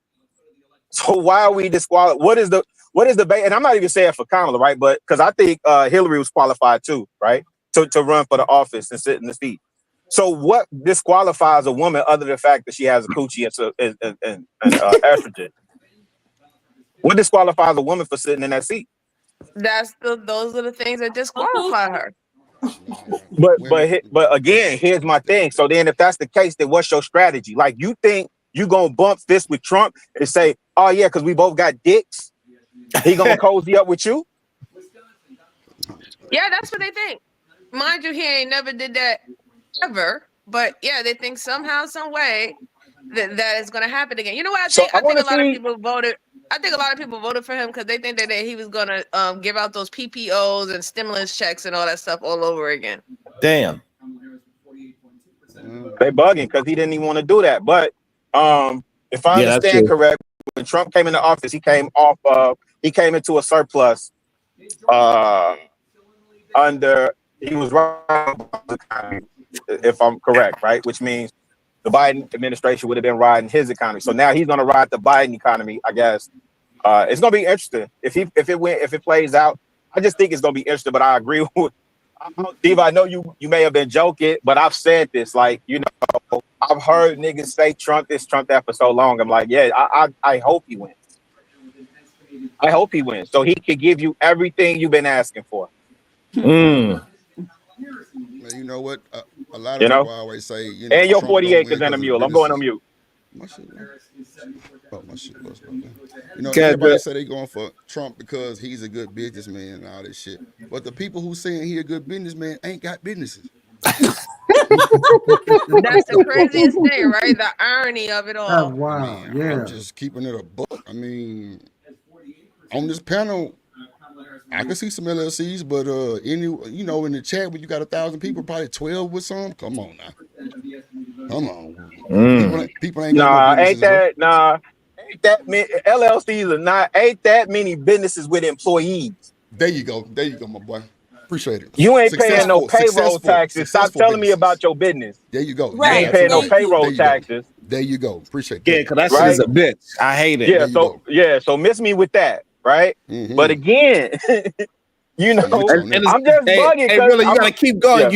I: So why are we disqualified? What is the and I'm not even saying for Kamala, right? But because I think Hillary was qualified too, right? To run for the office and sit in the seat. So what disqualifies a woman other than the fact that she has a coochie and estrogen? What disqualifies a woman for sitting in that seat?
F: Those are the things that disqualify her.
I: But again, here's my thing. So then if that's the case, then what's your strategy? Like, you think you gonna bump this with Trump and say, oh yeah, because we both got dicks, he gonna cozy up with you?
F: Yeah, that's what they think. Mind you, he ain't never did that ever. But yeah, they think somehow, some way that is gonna happen again. You know what? I think a lot of people voted. I think a lot of people voted for him because they think that he was gonna give out those PPOs and stimulus checks and all that stuff all over again.
A: Damn.
I: They bugging because he didn't even want to do that. But if I understand correct, when Trump came into office, he came into a surplus he was right, if I'm correct, right? Which means the Biden administration would have been riding his economy. So now he's going to ride the Biden economy, I guess. It's going to be interesting if it plays out. I just think it's going to be interesting. But I agree with Steve. I know you may have been joking, but I've said this, like, you know, I've heard niggas say Trump this, Trump that for so long. I'm like, yeah, I hope he wins. I hope he wins so he can give you everything you've been asking for.
H: You know what? A lot of people always say, you know,
I: and your 40 acres and a mule. I'm going on mute.
H: My shit was You know, everybody say they going for Trump because he's a good businessman and all this shit. But the people who saying he a good businessman ain't got businesses.
F: That's the craziest thing, right? The irony of it all.
J: Oh, wow.
H: I mean, I'm just keeping it a book. I mean, on this panel, I can see some LLCs, but in the chat when you got 1,000 people, probably 12 with some. Come on now. Come on. People ain't got no businesses.
I: Ain't ain't that many LLCs ain't that many businesses with employees.
H: There you go, my boy. Appreciate it.
I: You ain't paying no payroll taxes. Stop telling me about your business.
H: There you go.
I: You ain't paying no payroll taxes.
H: There you go. Appreciate that.
A: Yeah, because that shit is a bitch. I hate it.
I: So miss me with that, right? But again, you know, I'm just bugging.
A: Hey, really, you gotta keep going. Yeah.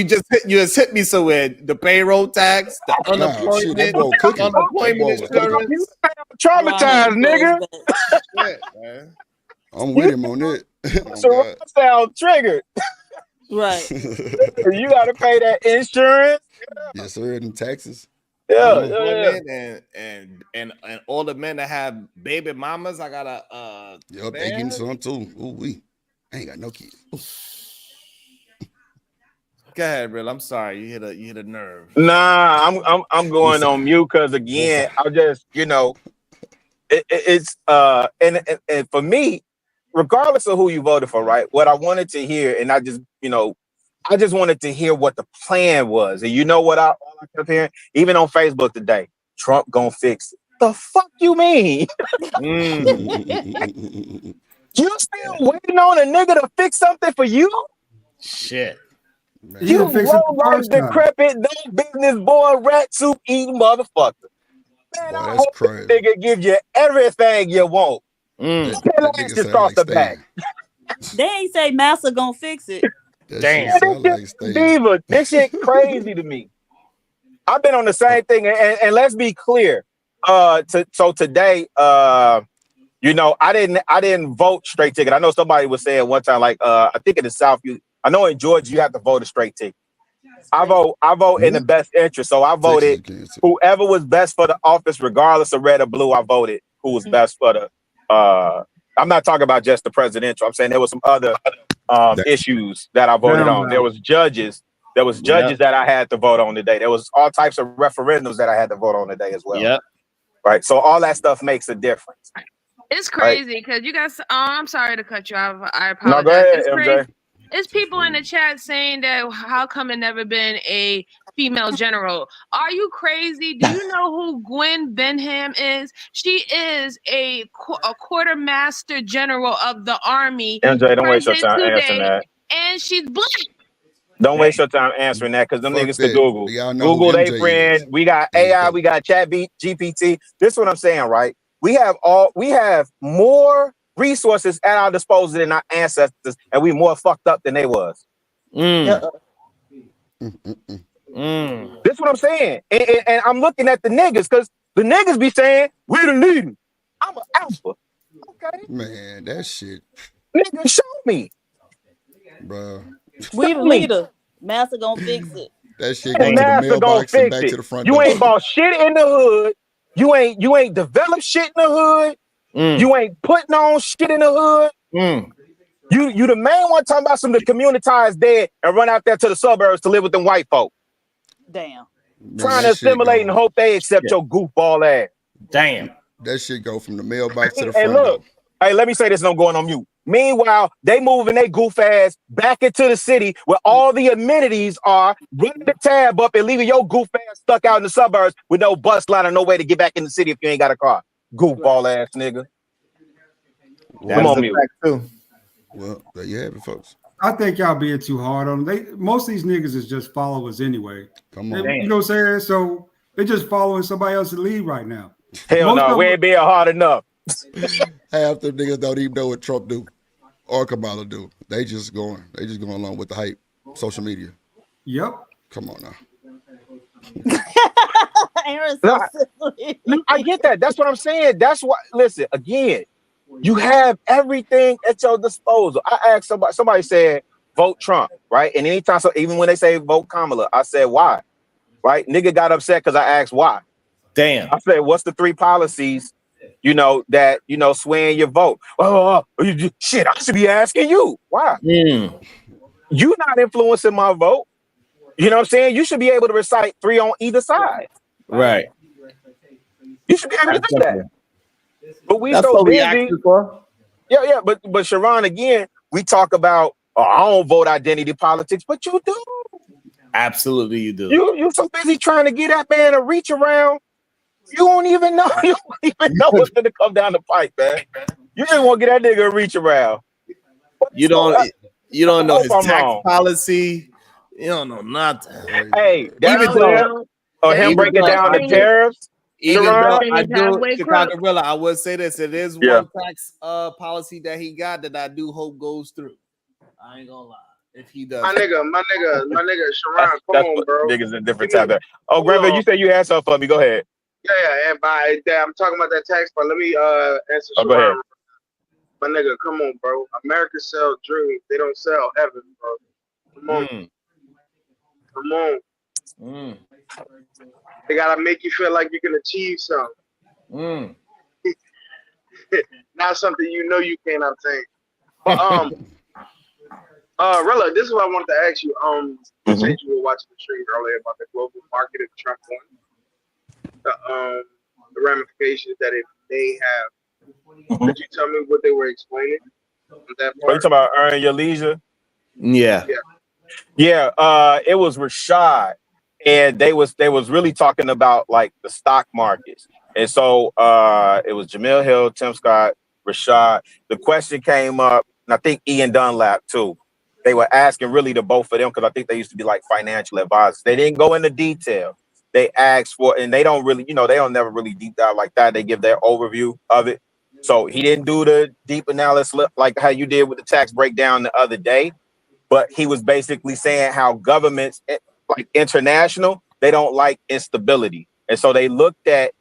A: You just hit me somewhere. The payroll tax, the unemployment, insurance.
I: You traumatized, nigga.
A: Shit, man.
H: I'm with him on that.
I: So sound triggered.
B: Right.
I: You gotta pay that insurance.
H: Yes, sir, and taxes.
I: Yeah.
A: And all the men that have baby mamas, I gotta
H: Yep, they getting some too. Ooh, I ain't got no kids.
A: Go ahead, real. I'm sorry, you hit a nerve.
I: Nah, I'm going on mute because again, I just it's and for me, regardless of who you voted for, right? What I wanted to hear, and I just wanted to hear what the plan was. And you know what all I kept hearing, even on Facebook today, Trump gonna fix it. The fuck you mean? You still waiting on a nigga to fix something for you?
A: Shit.
H: Man.
I: You low life decrepit, no business boy, rat soup eating motherfucker. Man,
H: boy,
I: I
H: that's
I: hope
H: crazy.
I: this nigga give you everything you want.
H: That nigga
I: just off the back.
B: They ain't say Massa gonna fix it.
I: Damn. Diva, this shit crazy to me. I've been on the same thing, and let's be clear. So today, I didn't vote straight ticket. I know somebody was saying one time, like, I think in the South, I know in Georgia you have to vote a straight ticket. I vote in the best interest. So I voted whoever was best for the office, regardless of red or blue. I voted who was best for the. I'm not talking about just the presidential. I'm saying there was some other issues that I voted on. There was judges. There was judges that I had to vote on today. There was all types of referendums that I had to vote on today as well.
A: Yep.
I: Right. So all that stuff makes a difference.
F: It's crazy because you guys. I'm sorry to cut you off. I apologize.
I: No, go ahead,
F: it's
I: MJ.
F: crazy. It's people in the chat saying that how come it never been a female general? Are you crazy? Do you know who Gwen Benham is? She is a quartermaster general of the army.
I: MJ, don't waste your time answering that.
F: And she's black.
I: Don't waste your time answering that because them niggas to Google. Google they friend. We got AI, we got Chat GPT. This is what I'm saying, right? We have more resources at our disposal than our ancestors, and we more fucked up than they was. This is what I'm saying. And I'm looking at the niggas because the niggas be saying, we're the leader. I'm an alpha. Okay.
H: Man, that shit.
I: Nigga, show me.
H: Bro.
B: We the leader. Massa gonna fix it.
H: That shit go to the mailbox and back to the front door.
I: You ain't bought shit in the hood. You ain't developed shit in the hood. You ain't putting on shit in the hood. You the main one talking about some of the communitized dead and run out there to the suburbs to live with them white folk.
B: Damn.
I: Trying to assimilate and hope they accept your goofball ass.
A: Damn.
H: That shit go from the mailbox to the front door.
I: Hey, let me say this and I'm going on mute. Meanwhile, they moving their goof ass back into the city where all the amenities are, running the tab up and leaving your goof ass stuck out in the suburbs with no bus line or no way to get back in the city if you ain't got a car. Goofball ass nigga. Come on, mute.
H: Well, there you have it, folks.
J: I think y'all being too hard on them. Most of these niggas is just followers anyway.
H: Come on.
J: You know what I'm saying? So they're just following somebody else's lead right now.
I: Hell no, we ain't being hard enough.
H: Half the niggas don't even know what Trump do or Kamala do. They just going along with the hype. Social media.
J: Yep.
H: Come on now.
I: No, I get that. That's what I'm saying. That's why. Listen, again, you have everything at your disposal. I asked somebody said, vote Trump, right? And anytime, so even when they say vote Kamala, I said, why? Right? Nigga got upset because I asked why.
A: Damn.
I: I said, what's the 3 policies, that, swaying your vote? Shit, I should be asking you. Why? You not influencing my vote. You know what I'm saying? You should be able to recite 3 on either side.
A: Right.
I: You should be able to do that. But
A: That's
I: so
A: what
I: busy.
A: we asked you for.
I: Yeah. But Sharon, again, we talk about I don't vote identity politics, but you do.
A: Absolutely, you do.
I: You so busy trying to get that man to reach around You don't even know. You don't even know what's gonna come down the pipe, man. You just want to get that nigga a reach around.
A: You don't know
I: hope
A: his
I: I'm
A: tax
I: wrong.
A: policy. You don't know nothing.
I: Hey, that's
A: Even though,
I: clear. Or him
A: even
I: breaking
A: though
I: down
A: I
I: the
A: do,
I: tariffs,
A: even though
I: Sharon.
A: I do, Chicago Gorilla, I would say this: it is
I: Yeah.
A: one tax policy that he got that I do hope goes through. I ain't gonna lie. If he does,
C: my nigga, Sharon, come
I: That's
C: on,
I: what
C: bro.
I: niggas in different
C: Give me,
I: type of. Oh,
C: hold
I: Granville,
C: on.
I: you said you had something for me. Go ahead.
C: Yeah, and I'm talking about that tax part. Let me answer
I: Oh, go ahead.
C: Sharon. My nigga, come on, bro. America sell dreams. They don't sell heaven, bro. Come on. Come on. They gotta make you feel like you can achieve something. Not something you know you can't obtain. But Rilla, this is what I wanted to ask you. You said you were watching the stream earlier about the global market of Trump won. The ramifications that it may have. Could you tell me what they were explaining on that
I: Are you
C: part?
I: talking about earn your leisure?
A: Yeah.
I: It was Rashad, and they was really talking about like the stock markets, and so it was Jamil Hill, Tim Scott, Rashad. The question came up, and I think Ian Dunlap too. They were asking really the both of them because I think they used to be like financial advisors. They didn't go into detail. They asked for, and they don't really, they don't never really deep dive like that. They give their overview of it. So he didn't do the deep analysis like how you did with the tax breakdown the other day. But he was basically saying how governments, like international, they don't like instability. And so they looked at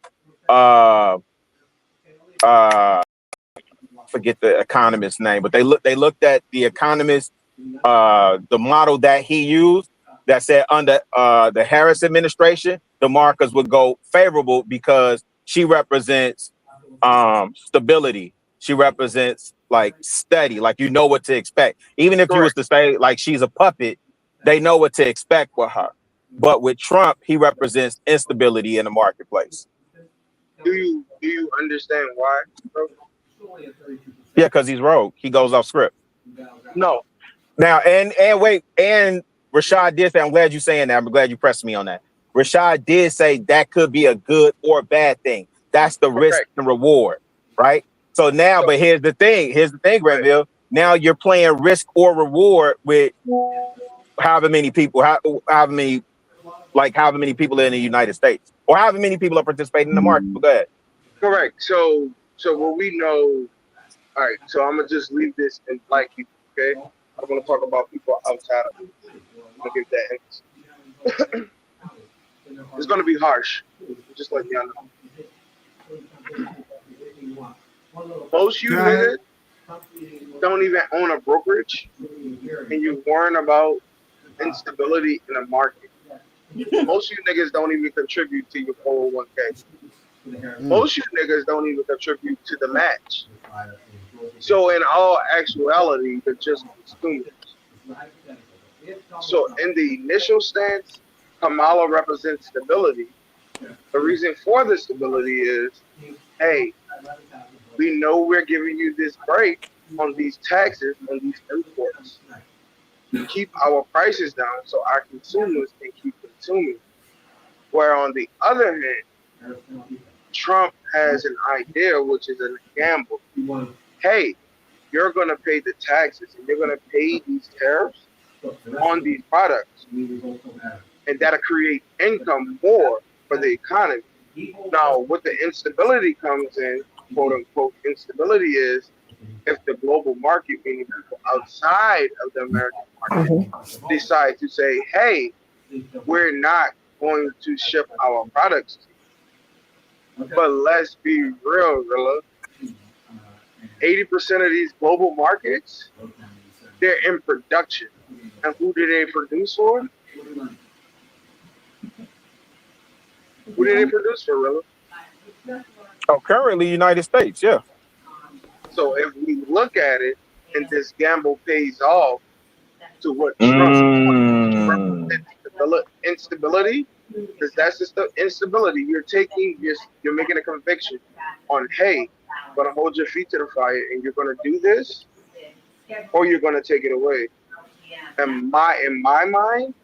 I: forget the economist's name, but they looked at the economist, the model that he used that said under the Harris administration, the markets would go favorable because she represents stability. She represents like steady, like you know what to expect. Even if you was to say like she's a puppet, they know what to expect with her. But with Trump, he represents instability in the marketplace.
C: Do you understand why, bro?
I: Yeah, because he's rogue. He goes off script.
C: No.
I: Now, and wait, and Rashad did say, I'm glad you're saying that. I'm glad you pressed me on that. Rashad did say that could be a good or bad thing. That's the risk and reward, right? So now, but here's the thing, Granville. Now you're playing risk or reward with however many people, however many people in the United States, or however many people are participating in the market. But go ahead.
C: Correct. So what we know, all right, so I'm gonna just leave this in black people, okay? I'm gonna talk about people outside of it. I'm gonna give that emphasis. It's gonna be harsh, just like y'all know. Most you niggas don't even own a brokerage, and you worrying about instability in the market. Most you niggas don't even contribute to your 401k. Most you niggas don't even contribute to the match. So in all actuality, they're just consumers. So in the initial stance, Kamala represents stability. The reason for the stability is, hey, we know we're giving you this break on these taxes, on these imports, to keep our prices down so our consumers can keep consuming. Where on the other hand, Trump has an idea, which is a gamble. Hey, you're going to pay the taxes and you're going to pay these tariffs on these products. And that'll create income more for the economy. Now, what the instability comes in, quote unquote, instability is if the global market, meaning people outside of the American market, decide to say, hey, we're not going to ship our products to you. But let's be real, Rilla. 80% of these global markets, they're in production. And who do they produce for? Who do they produce for, Rilla?
I: Oh, currently United States, yeah.
C: So if we look at it and this gamble pays off to what Trump represents instability, because that's just the instability. You're making a conviction on, hey, you're gonna hold your feet to the fire and you're gonna do this, or you're gonna take it away. And in my mind,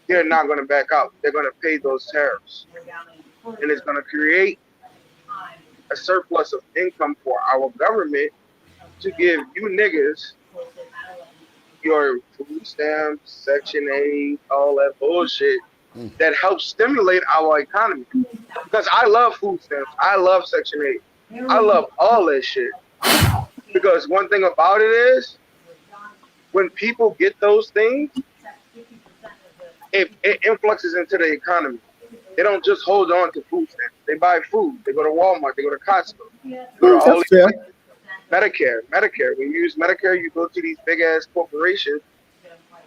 C: they're not gonna back out. They're gonna pay those tariffs. and it's going to create a surplus of income for our government to give you niggas your food stamps, Section 8, all that bullshit that helps stimulate our economy. Because I love food stamps. I love Section 8. I love all that shit. Because one thing about it is, when people get those things, it influxes into the economy. They don't just hold on to food stamps. They buy food. They go to Walmart. They go to Costco. Go to all
A: That's
C: these
A: fair.
C: Medicare. When you use Medicare, you go to these big ass corporations.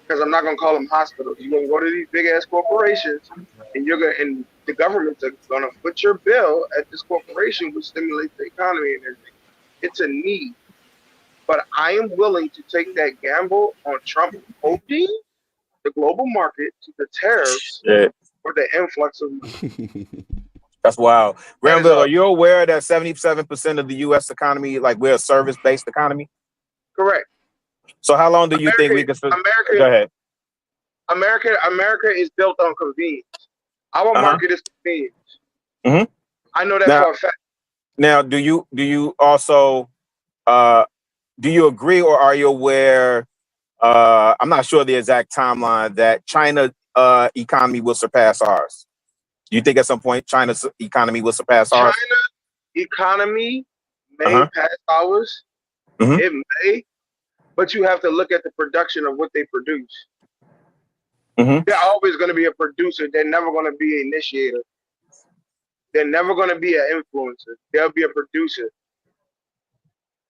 C: Because I'm not gonna call them hospitals. You're gonna go to these big ass corporations, and and the government's gonna foot your bill at this corporation, which stimulates the economy and everything. It's a need, but I am willing to take that gamble on Trump opening the global market to the tariffs for the influx of money.
I: That's wild. Granville, are you aware that 77% of the U.S. economy, like we're a service-based economy?
C: Correct.
I: So how long do you think we can? Go ahead.
C: America is built on convenience. Our market is convenience. I know that for a fact.
I: Now, do you also do you agree, or are you aware? I'm not sure the exact timeline that China economy will surpass ours. Do you think at some point China's economy will surpass ours?
C: China's economy may pass ours. It may, but you have to look at the production of what they produce. They're always going to be a producer. They're never going to be an initiator. They're never going to be an influencer. They'll be a producer.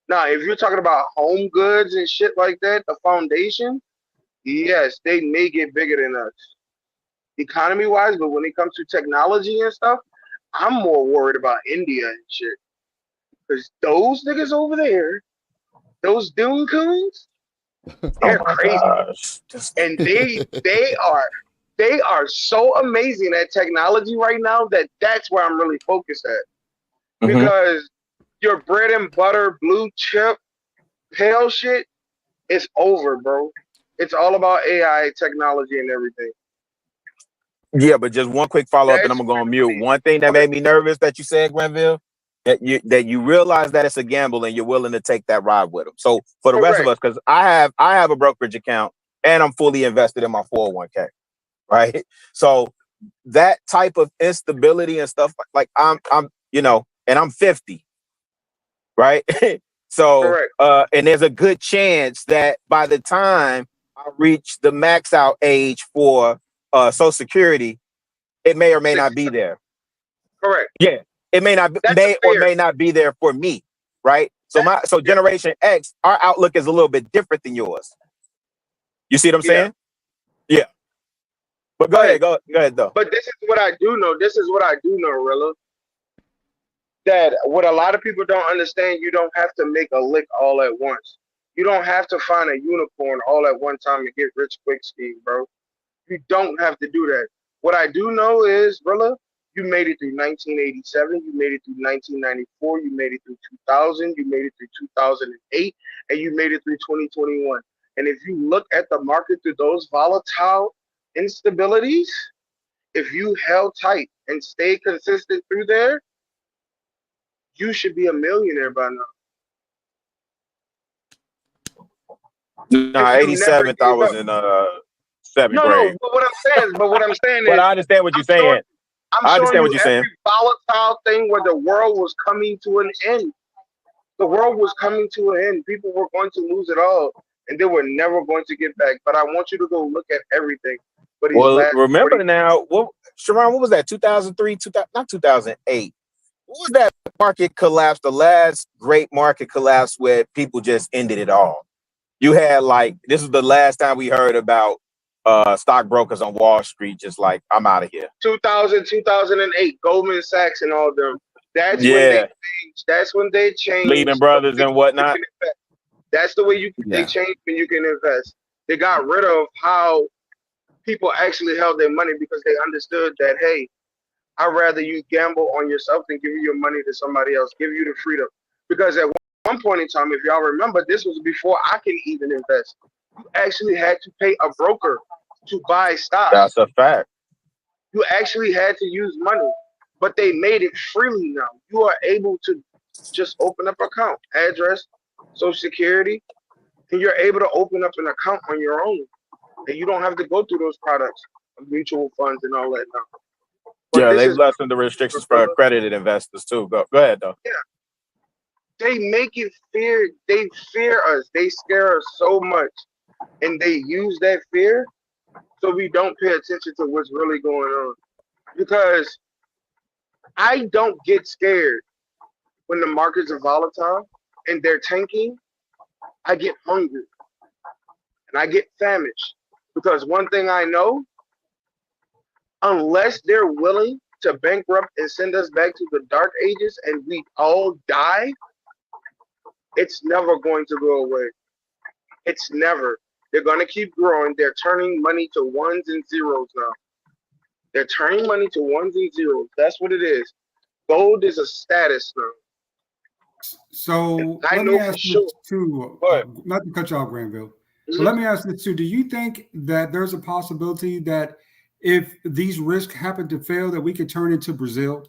C: Now, if you're talking about home goods and shit like that, the foundation, yes, they may get bigger than us, economy-wise. But when it comes to technology and stuff, I'm more worried about India and shit. Because those niggas over there, those Dune Coons, they're crazy. And they are so amazing at technology right now that's where I'm really focused at. Because your bread and butter, blue chip, pale shit is over, bro. It's all about AI technology and everything.
I: Yeah, but just one quick follow-up and I'm gonna go on mute. One thing that made me nervous that you said, Granville, that you realize that it's a gamble and you're willing to take that ride with them. So for the rest of us, because I have a brokerage account and I'm fully invested in my 401k, right? So that type of instability and stuff, like I'm and I'm 50, right? So and there's a good chance that by the time I reach the max out age for Social Security, it may or may not be there.
C: Correct.
I: Yeah, it may not may not be there for me, right? So Generation X, our outlook is a little bit different than yours. You see what I'm saying? Yeah. But go ahead though.
C: But this is what I do know, Rilla. That what a lot of people don't understand, you don't have to make a lick all at once. You don't have to find a unicorn all at one time and get rich quick scheme, bro. You don't have to do that. What I do know is, Rilla, you made it through 1987, you made it through 1994, you made it through 2000, you made it through 2008, and you made it through 2021. And if you look at the market through those volatile instabilities, if you held tight and stayed consistent through there, you should be a millionaire by now.
I: No, 87th, I was in 7th grade.
C: No, but what I'm saying is,
I: but I understand what you're saying.
C: I understand what you're saying. Every volatile thing where the world was coming to an end. The world was coming to an end. People were going to lose it all, and they were never going to get back. But I want you to go look at everything. But
I: remember now, Sharon, what was that? 2003, not 2008. What was that market collapse? The last great market collapse where people just ended it all. You had this is the last time we heard about stockbrokers on Wall Street, just like, I'm out of here.
C: 2008, Goldman Sachs and all them. That's when they changed. That's when they changed.
I: Lehman Brothers and whatnot.
C: That's the way they changed when you can invest. They got rid of how people actually held their money because they understood that, hey, I'd rather you gamble on yourself than give your money to somebody else, give you the freedom. Because at one point in time, if y'all remember, this was before I can even invest. You actually had to pay a broker to buy stocks.
I: That's a fact.
C: You actually had to use money. but they made it freely now. You are able to just open up an account, address, social security, and you're able to open up an account on your own. And you don't have to go through those products of mutual funds and all that now. But
I: Yeah,
C: this
I: they've
C: is
I: lessened the restrictions for accredited investors too. Go ahead though.
C: yeah. They make it fear. They fear us. They scare us so much, and they use that fear so we don't pay attention to what's really going on. Because I don't get scared when the markets are volatile and they're tanking. I get hungry and I get famished because one thing I know, unless they're willing to bankrupt and send us back to the dark ages and we all die, it's never going to go away. It's never. They're going to keep growing. They're turning money to ones and zeros now. They're turning money to ones and zeros. That's what it is. Gold is a status now.
J: So
C: I
J: let
C: know
J: me
C: for
J: ask
C: sure.
J: this too,
C: Go ahead.
J: not to cut you off, Granville, but
C: Mhm.
J: let me ask this too. Do you think that there's a possibility that if these risks happen to fail, that we could turn into Brazil?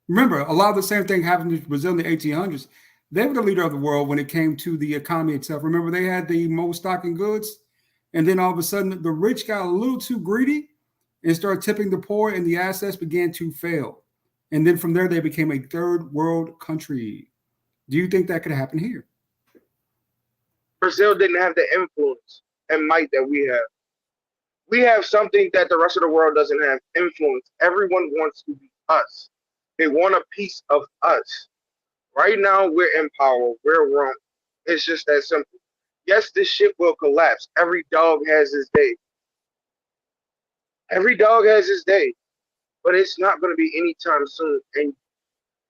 J: Remember, a lot of the same thing happened in Brazil in the 1800s. They were the leader of the world when it came to the economy itself. Remember, they had the most stock in goods, and then all of a sudden, the rich got a little too greedy and started tipping the poor, and the assets began to fail. And then from there, they became a third world country. Do you think that could happen here?
C: Brazil didn't have the influence and might that we have. We have something that the rest of the world doesn't have, influence. Everyone wants to be us. They want a piece of us. Right now, we're in power. We're wrong. It's just that simple. Yes, this shit will collapse. Every dog has his day. Every dog has his day. But it's not going to be anytime soon. And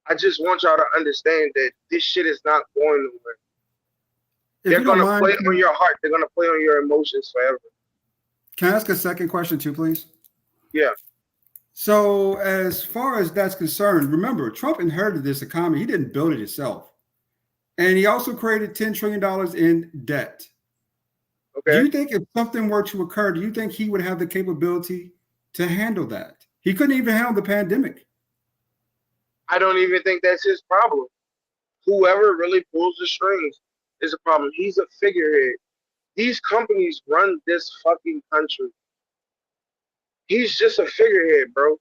C: I just want y'all to understand that this shit is not going nowhere.
J: If
C: They're
J: you don't
C: going to
J: mind,
C: play on your heart. They're going to play on your emotions forever.
J: can I ask a second question too, please?
C: Yeah.
J: So, as far as that's concerned, remember, Trump inherited this economy. He didn't build it himself. And he also created $10 trillion in debt.
C: Okay.
J: Do you think if something were to occur, do you think he would have the capability to handle that? He couldn't even handle the pandemic.
C: I don't even think that's his problem. Whoever really pulls the strings is a problem. He's a figurehead. These companies run this fucking country. He's just a figurehead, bro.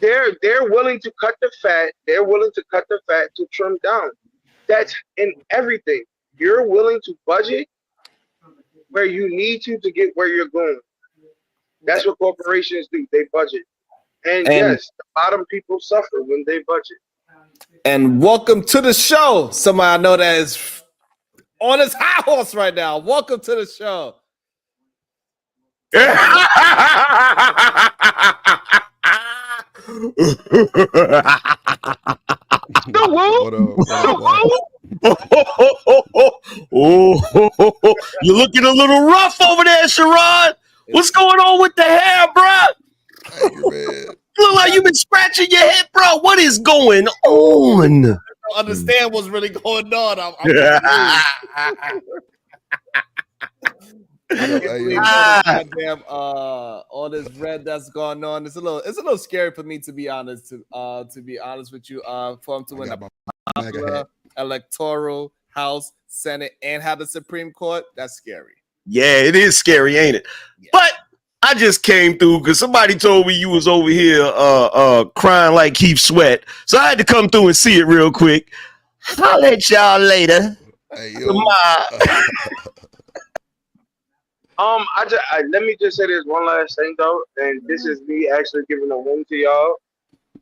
C: They're willing to cut the fat. They're willing to cut the fat to trim down. That's in everything. You're willing to budget where you need to get where you're going. That's what corporations do. They budget. And yes, the bottom people suffer when they budget.
A: And welcome to the show. Somebody I know that is on his high horse right now. Welcome to the show.
C: The woo?
K: Oh, you're looking a little rough over there, Sharon. What's going on with the hair, bro? Look like you've been scratching your head, bro. What is going on?
A: I don't understand what's really going on. I'm goddamn all this red that's going on. It's a little scary for me, to be honest. To be honest with you, for him to win the electoral house, senate, and have the Supreme Court, that's scary.
K: Yeah, it is scary, ain't it? Yeah. But I just came through because somebody told me you was over here crying like Keith Sweat. So I had to come through and see it real quick. I'll at y'all later.
H: Hey, yo.
C: Let me just say this one last thing though, and this is me actually giving a win to y'all,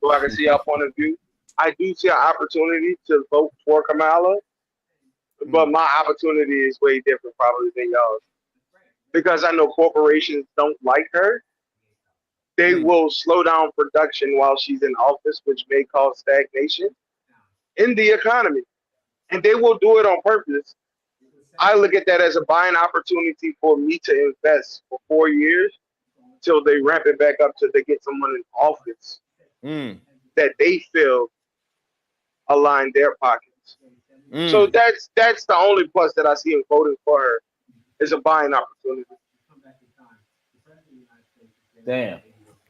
C: so I can see y'all point of view. I do see an opportunity to vote for Kamala, but my opportunity is way different probably than y'all's. Because I know corporations don't like her. They will slow down production while she's in office, which may cause stagnation in the economy. And they will do it on purpose. I look at that as a buying opportunity for me to invest for 4 years till they ramp it back up till they get someone in office that they feel align their pockets. So that's the only plus that I see in voting for her is a buying opportunity.
A: Damn.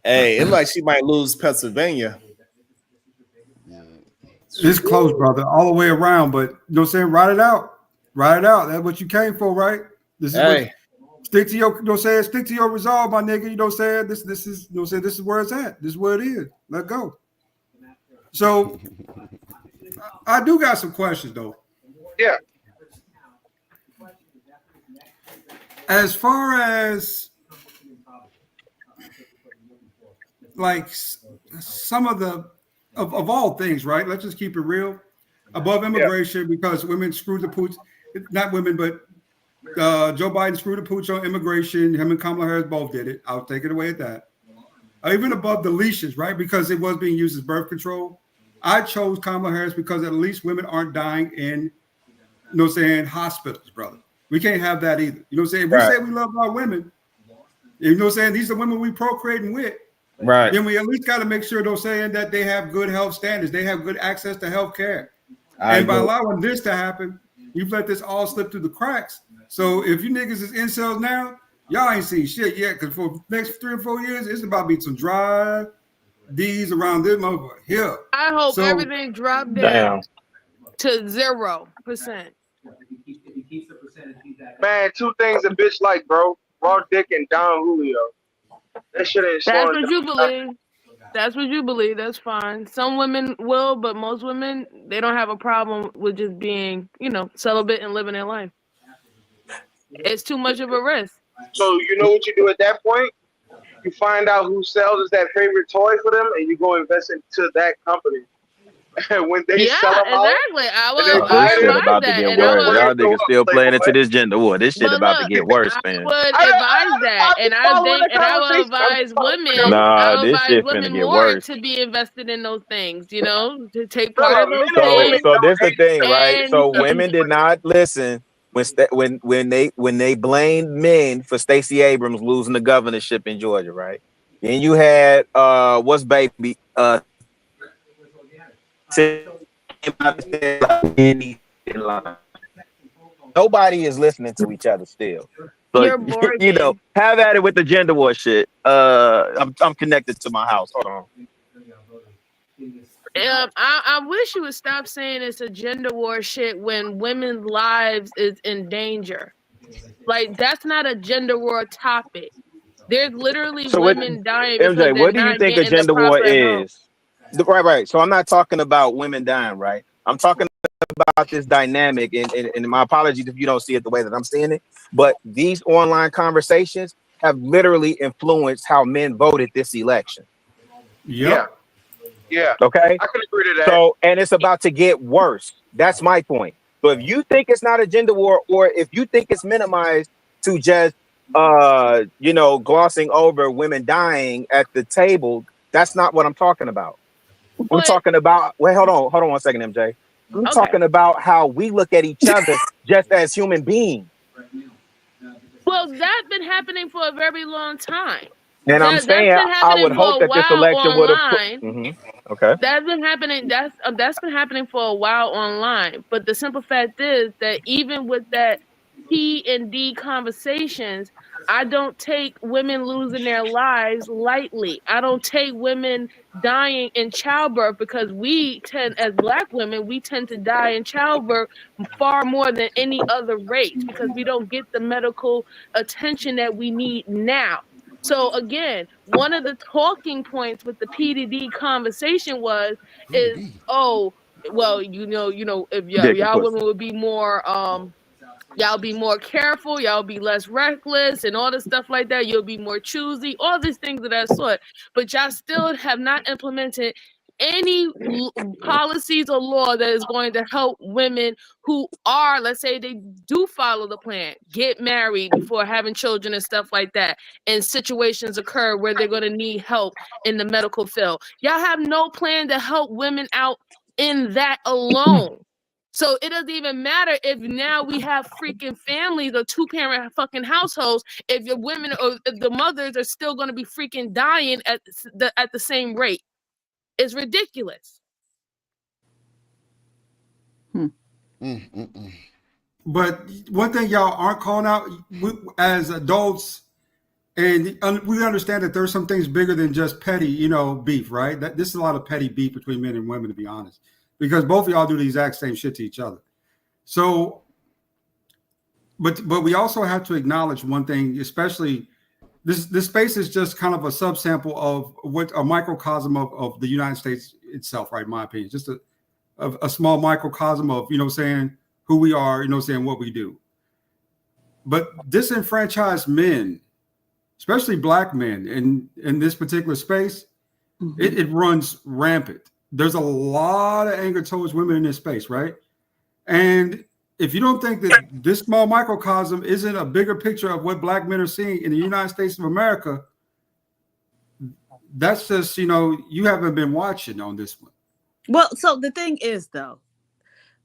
A: Hey, it like she might lose Pennsylvania.
J: It's close, brother, all the way around. But you know what I'm saying? Ride it out. Ride it out. That's what you came for, right? This is what stick to your, you know what I'm saying? Stick to your resolve, my nigga. You know what I'm saying? This is, you know what I'm saying? This is where it's at. This is where it is. Let go. So I do got some questions though.
C: Yeah.
J: As far as like some of the of all things, right? Let's just keep it real. Above immigration, because women screwed the pooch, not women, but Joe Biden screwed the pooch on immigration. Him and Kamala Harris both did it. I'll take it away at that. Even above deletions, right? Because it was being used as birth control. I chose Kamala Harris because at least women aren't dying in, you know what I'm saying, hospitals, brother. We can't have that either. You know what I'm saying? If we say we love our women, you know what I'm saying, these are women we procreating with.
A: Right.
J: Then we at least got to make sure they're saying that they have good health standards. They have good access to health care. And by allowing this to happen, you've let this all slip through the cracks. So if you niggas is incels now, y'all ain't seen shit yet. Because for the next 3 or 4 years, it's about to be some dry D's around this motherfucker here.
F: I hope everything dropped down to 0%.
C: Man, 2 things a bitch like, bro. Raw dick and Don Julio. That shit ain't
F: That's
C: slowing
F: what you believe. That's what you believe. That's fine. Some women will, but most women, they don't have a problem with just being, you know, celibate and living their life. It's too much of a risk.
C: So you know what you do at that point? You find out who sells that favorite toy for them, and you go invest into that company. And when they sell them
F: exactly.
C: out,
I: This shit about to get worse. Y'all niggas still playing into this gender war. This shit about to get worse, man.
F: I would advise that, and I will advise women.
I: Nah,
F: I will
I: this
F: advise
I: shit finna
F: women
I: get
F: more
I: worse.
F: to be invested in those things. You know, to take part of those
I: So
F: things.
I: this the thing, right?
F: And
I: So women did not listen when they blamed men for Stacey Abrams losing the governorship in Georgia, right? Then you had what's baby nobody is listening to each other still. So
F: you're Morgan.
I: you know, have at it with the gender war shit. I'm connected to my house. Hold on.
F: I wish you would stop saying it's a gender war shit when women's lives is in danger. Like, that's not a gender war topic. There's literally women dying because
I: MJ,
F: they're
I: what do you
F: not
I: think a
F: getting the
I: gender war
F: proper help.
I: is? Right. So I'm not talking about women dying, right? I'm talking about this dynamic, and my apologies if you don't see it the way that I'm seeing it, but these online conversations have literally influenced how men voted this election.
C: Yeah.
I: Okay.
C: I can agree to that.
I: So, and it's about to get worse. That's my point. So if you think it's not a gender war, or if you think it's minimized to just you know, glossing over women dying at the table, that's not what I'm talking about. I'm talking about, wait, hold on 1 second, MJ. I'm talking about how we look at each other just as human beings.
F: Well, that's been happening for a very long time.
I: And I'm saying, I would hope that this election would have
F: online.
I: Okay.
F: That's been happening. That's been happening for a while online. But the simple fact is that even with that P and D conversations, I don't take women losing their lives lightly. I don't take women dying in childbirth, because we tend, as Black women, we tend to die in childbirth far more than any other race, because we don't get the medical attention that we need now. So again, one of the talking points with the PDD conversation is, oh, well, you know, if y'all women would be more y'all be more careful, y'all be less reckless and all this stuff like that, you'll be more choosy, all these things of that sort. But y'all still have not implemented any policies or law that is going to help women who are, let's say they do follow the plan, get married before having children and stuff like that, and situations occur where they're going to need help in the medical field. Y'all have no plan to help women out in that alone. So it doesn't even matter if now we have freaking families or 2-parent fucking households, if your women or if the mothers are still going to be freaking dying at the same rate. It's ridiculous.
J: But one thing y'all aren't calling out, as adults, And we understand that there's some things bigger than just petty, beef, right? This is a lot of petty beef between men and women, to be honest, because both of y'all do the exact same shit to each other. So, but we also have to acknowledge one thing, especially this space is just kind of a subsample of what a microcosm of the United States itself, right? In my opinion, just a small microcosm of, saying who we are, saying what we do. But disenfranchised men, especially black men in this particular space, it runs rampant. There's a lot of anger towards women in this space, right? And if you don't think that this small microcosm isn't a bigger picture of what black men are seeing in the United States of America, that's just, you haven't been watching on this one.
B: Well, so the thing is, though,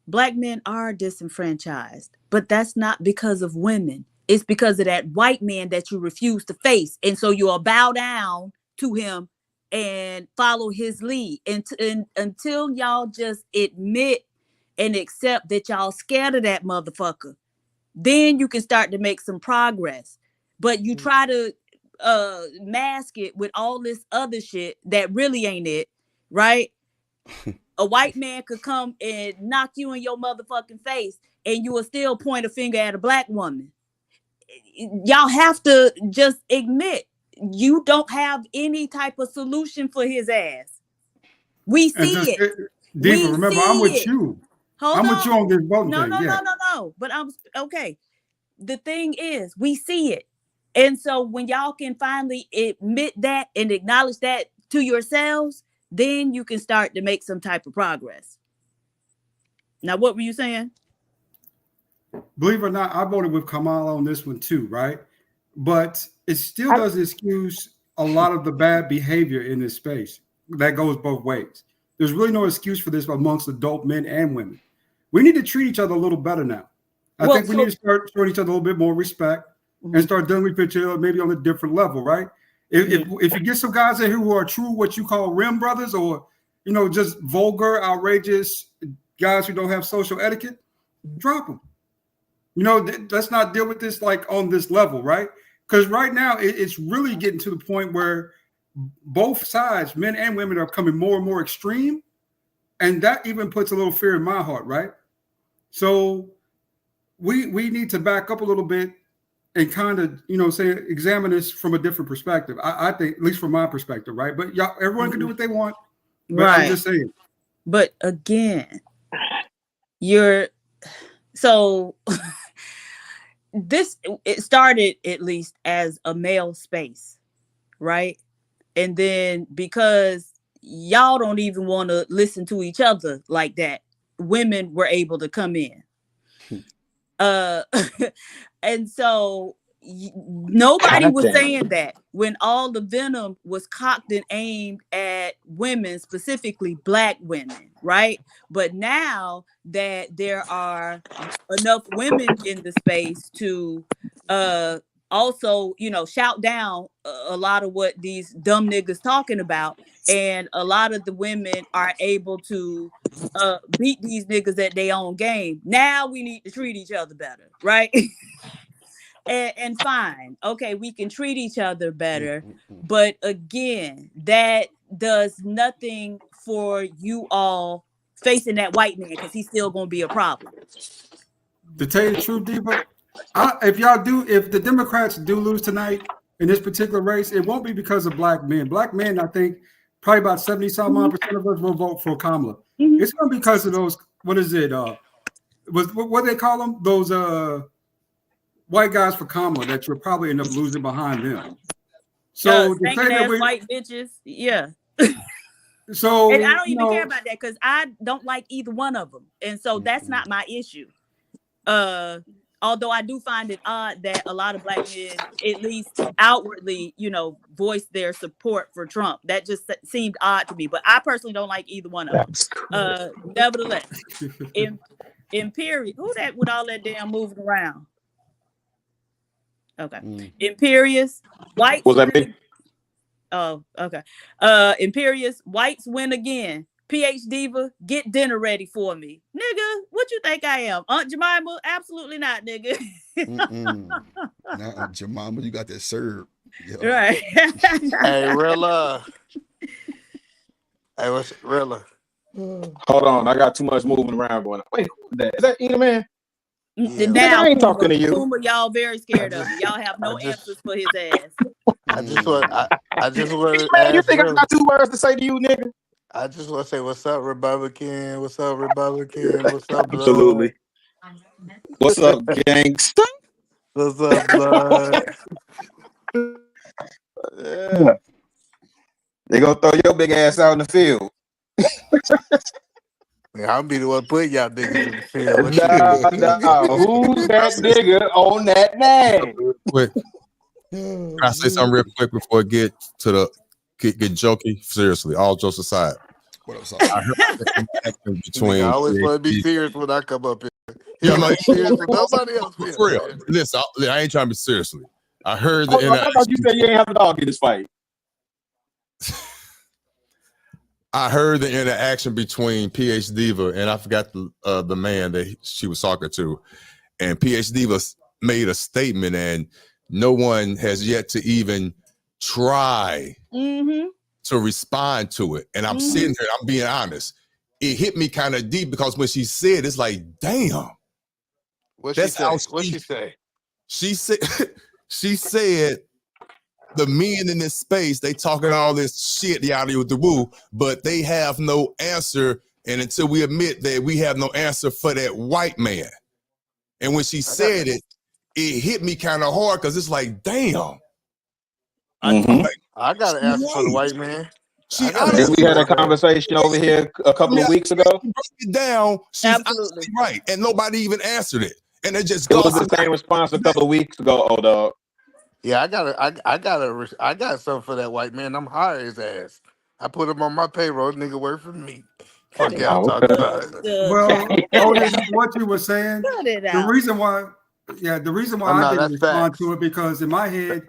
B: black men are disenfranchised, but that's not because of women. It's because of that white man that you refuse to face. And so you'll bow down to him and follow his lead. And until y'all just admit and accept that y'all scared of that motherfucker, then you can start to make some progress. But you try to mask it with all this other shit that really ain't it, right? A white man could come and knock you in your motherfucking face and you will still point a finger at a black woman. Y'all have to just admit you don't have any type of solution for his ass. We see it.
J: Diva, remember, I'm with you. I'm with you on this voting thing.
B: No. But I'm okay. The thing is, we see it. And so when y'all can finally admit that and acknowledge that to yourselves, then you can start to make some type of progress. Now, what were you saying?
J: Believe it or not, I voted with Kamala on this one too, right? But it still doesn't excuse a lot of the bad behavior in this space. That goes both ways. There's really no excuse for this amongst adult men and women. We need to treat each other a little better now. I think we need to start showing each other a little bit more respect and start dealing with each other maybe on a different level, right? If you get some guys in here who are true what you call rim brothers, or just vulgar, outrageous guys who don't have social etiquette, drop them. Let's not deal with this like on this level, right? Because right now it's really getting to the point where both sides, men and women, are becoming more and more extreme, and that even puts a little fear in my heart, right? So we need to back up a little bit and kind of, examine this from a different perspective. I think, at least from my perspective, right? But y'all, everyone can do what they want. But right. I'm just saying.
B: But again, it started at least as a male space, right? And then because y'all don't even want to listen to each other like that, women were able to come in. And so nobody was saying that when all the venom was cocked and aimed at women, specifically black women, right? But now that there are enough women in the space to also, shout down a lot of what these dumb niggas talking about, and a lot of the women are able to beat these niggas at their own game. Now we need to treat each other better, right? and fine, okay, we can treat each other better, but again, that does nothing for you all facing that white man, because he's still gonna be a problem.
J: To tell you the truth, Diva, if the Democrats do lose tonight in this particular race, it won't be because of black men. Black men, I think, probably about 70% of us will vote for Kamala. It's going to be because of those. What is it? What they call them? Those white guys for Kamala that you'll probably end up losing behind them. So the
B: stinking ass white bitches, yeah.
J: So
B: and I don't even care about that, because I don't like either one of them, and so that's not my issue. Although I do find it odd that a lot of black men, at least outwardly, voice their support for Trump. That just seemed odd to me. But I personally don't like either one of them. Nevertheless, in period, who that with all that damn moving around? Okay, Imperious whites. Was that me? Oh, okay. Imperious whites win again. PH Diva, get dinner ready for me. Nigga, what you think I am? Aunt Jemima? Absolutely not, nigga.
H: Nah, Jemima, you got that served. Yeah.
B: Right.
E: Hey, Rilla. Hey, what's Rilla?
I: Hold on, I got too much moving around going on. Wait, who is that? Is that Eater Man?
E: Yeah.
B: Now,
I: I ain't talking to you.
B: Puma, y'all very scared
E: I
B: of him.
E: just-
B: Y'all have no
E: I just-
B: answers for his ass.
E: I just want to
I: Man, you
E: ask
I: think I
E: Rilla.
I: got 2 words to say to you, nigga?
E: I just want to say, what's up, Republican? What's up, Republican? What's up, blood?
I: Absolutely. What's up, gangsta?
E: What's up, blood?
I: Yeah. They gonna throw your big ass out in the field.
E: Yeah, I'll be the one putting y'all niggas in the field. What
I: Nah. Who's that nigga on that name?
D: Quick, can I say something real quick before I get to the get jokey? Seriously, all jokes aside.
H: What up,
D: I heard the interaction between
E: I always want to be
D: PhD.
E: serious when I come up here.
D: Yeah,
E: He
D: no,
E: ain't serious with nobody else.
D: for real. Listen, I ain't trying to be seriously. I heard the
I: Oh, I thought you said you ain't have a dog in this fight.
D: I heard the interaction between PH Diva and I forgot the man that she was talking to, and PH Diva made a statement, and no one has yet to even try to respond to it. And I'm sitting here, I'm being honest. It hit me kind of deep because when she said, it's like, damn.
E: What'd she say? What'd she say?
D: She said, she said, the men in this space, they talking all this shit, yada with the woo, but they have no answer. And until we admit that we have no answer for that white man. And when she said it, it hit me kind of hard because it's like, damn.
E: I got an answer for the white man.
I: Did we had a conversation over here a couple of weeks ago?
D: Broke it down. She's absolutely right, and nobody even answered it, and it just
I: was the same response a couple of weeks ago. Oh, dog.
E: Yeah, I got something for that white man. I'm hiring his ass. I put him on my payroll. Nigga work for me. Fuck y'all talking about.
J: Well, Otis, what you were saying, the
B: out.
J: reason why I didn't respond to it, because in my head,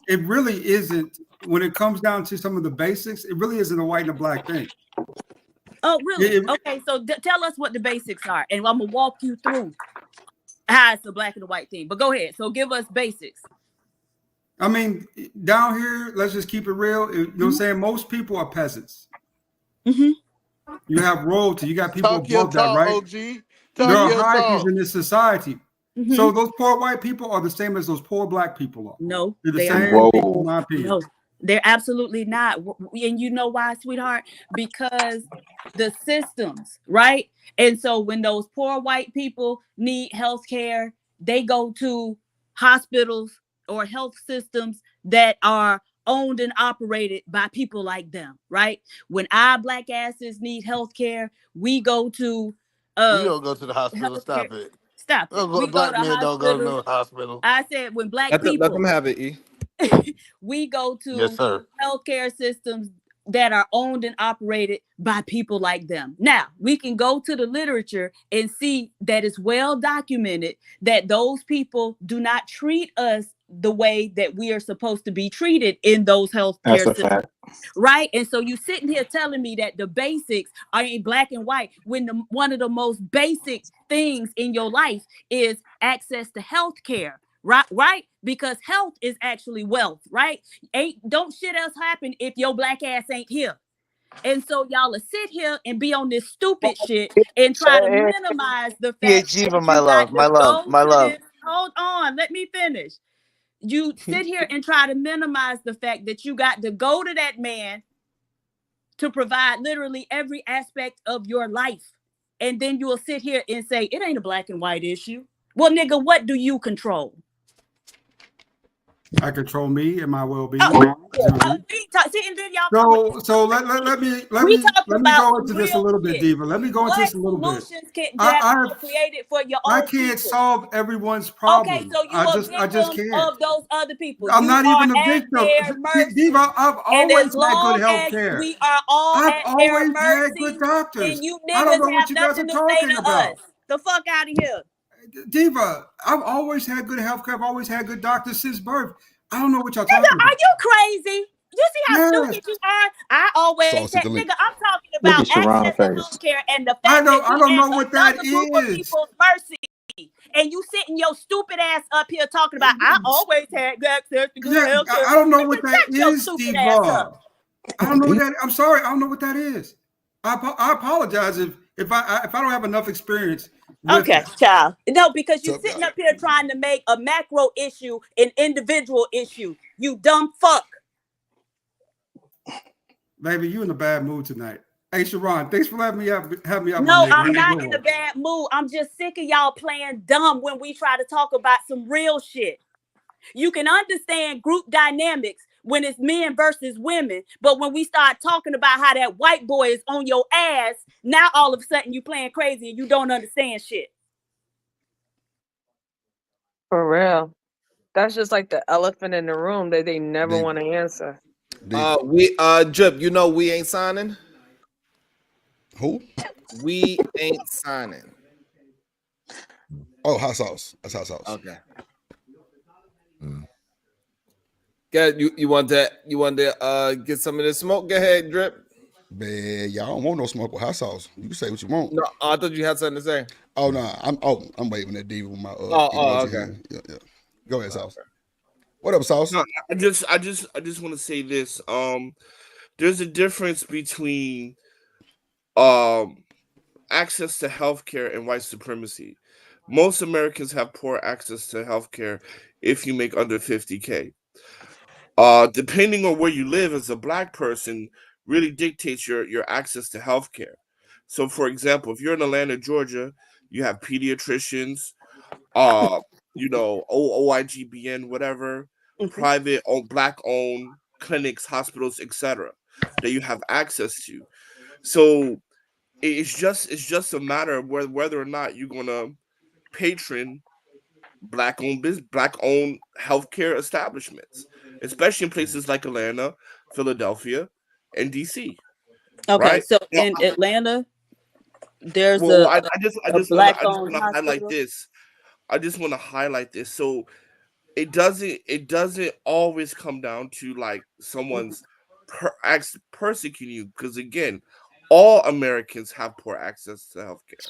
J: it really isn't, when it comes down to some of the basics, it really isn't a white and a black thing.
B: Oh, really? Okay, so tell us what the basics are, and I'm gonna walk you through how it's a black and a white thing. But go ahead. So give us basics.
J: I mean, down here, let's just keep it real. You know what I'm saying? Most people are peasants. You have royalty. You got people above that, right?
E: OG.
J: There are hierarchies in this society. So those poor white people are the same as those poor black people are.
B: No,
J: they're the
B: they
J: same
B: are.
J: people, in my opinion.
B: No, they're absolutely not. And you know why, sweetheart? Because the systems, right? And so when those poor white people need health care, they go to hospitals or health systems that are owned and operated by people like them, right? When our black asses need health care, we go to
E: we don't go to the hospital. Stop it.
B: Stop it. We
E: Black
B: go to
E: men don't go to no
B: hospitals.
E: hospital.
B: I said when black
A: Let
B: people
A: them have it, E.
B: we go to
E: Yes, sir.
B: healthcare systems that are owned and operated by people like them. Now, we can go to the literature and see that it's well documented that those people do not treat us the way that we are supposed to be treated in those healthcare systems. Fact. Right? And so you sitting here telling me that the basics are in black and white when one of the most basic things in your life is access to healthcare. Right? Because health is actually wealth, right? Don't shit else happen if your black ass ain't here. And so y'all will sit here and be on this stupid shit and try to minimize the fact that you got to go to this. Hold on, let me finish. You sit here and try to minimize the fact that you got to go to that man to provide literally every aspect of your life. And then you will sit here and say, it ain't a black and white issue. Well, nigga, what do you control?
J: I control me and my well-being.
B: So
J: let me go into this a little bit, Diva. Let me go into this a little bit.
B: Created for your own
J: I can't solve everyone's problem.
B: Okay, so you
J: I just can't.
B: Of those other people.
J: I'm not even a victim. Diva, I've always had good health care.
B: We are all
J: I've always had good doctors.
B: And you
J: I don't know
B: niggas
J: what you guys are talking about.
B: The fuck out of here.
J: Diva, I've always had good health care. I've always had good doctors since birth. I don't know what y'all talking about.
B: Are you crazy? You see how stupid you are? I always said, nigga, I'm talking about access to health care and the fact
J: I don't know what that is.
B: People's mercy. and you sitting your stupid ass up here talking about I always had access to good health care.
J: I don't know what that
B: Shut your
J: is,
B: stupid
J: Steve.
B: ass up.
J: I don't know what that. I'm sorry, I don't know what that is. I apologize if I don't have enough experience with
B: Okay,
J: that.
B: child. No, because you're
H: So,
B: sitting up here trying to make a macro issue an individual issue. You dumb fuck.
J: Baby, you in a bad mood tonight. Hey, Sharon, thanks for having me out.
B: No, I'm not in a bad mood. I'm just sick of y'all playing dumb when we try to talk about some real shit. You can understand group dynamics when it's men versus women, but when we start talking about how that white boy is on your ass, now all of a sudden you playing crazy and you don't understand shit.
F: For real. That's just like the elephant in the room that they never want to answer.
A: We Drip, you know we ain't signing.
H: Who?
A: We ain't signing.
H: Oh, hot sauce. That's hot sauce.
A: Okay. You want to get some of this smoke? Go ahead, Drip.
H: Man, y'all don't want no smoke with hot sauce. You can say what you want.
A: No, I thought you had something to say.
H: Oh no, I'm waving at D with my
A: okay.
H: hand. Yeah. Go ahead, Sauce. What up, Sauce?
L: No, I just want to say this. There's a difference between access to healthcare and white supremacy. Most Americans have poor access to healthcare if you make under 50K. Depending on where you live as a black person really dictates your access to healthcare. So for example, if you're in Atlanta, Georgia, you have pediatricians, OIGBN, whatever, private owned, black owned clinics, hospitals, etc. that you have access to. So it's just a matter of whether or not you're gonna patron black owned healthcare establishments, especially in places like Atlanta, Philadelphia, and DC.
B: Okay,
L: right?
B: so in Atlanta, there's
L: I just want to highlight
B: hospital.
L: this. I just want to highlight this. So it doesn't always come down to like someone's persecuting you, because again, all Americans have poor access to healthcare.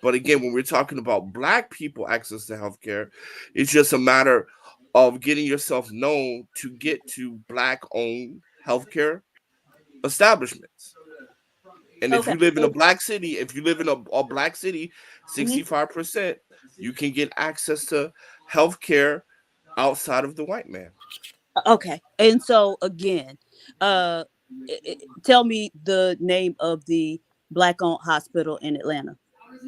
L: But again, when we're talking about black people access to healthcare, it's just a matter of getting yourself known to get to black owned healthcare establishments. And if you live in a black city, 65%, you can get access to healthcare outside of the white man.
B: Okay. And so again, tell me the name of the black owned hospital in Atlanta.
L: I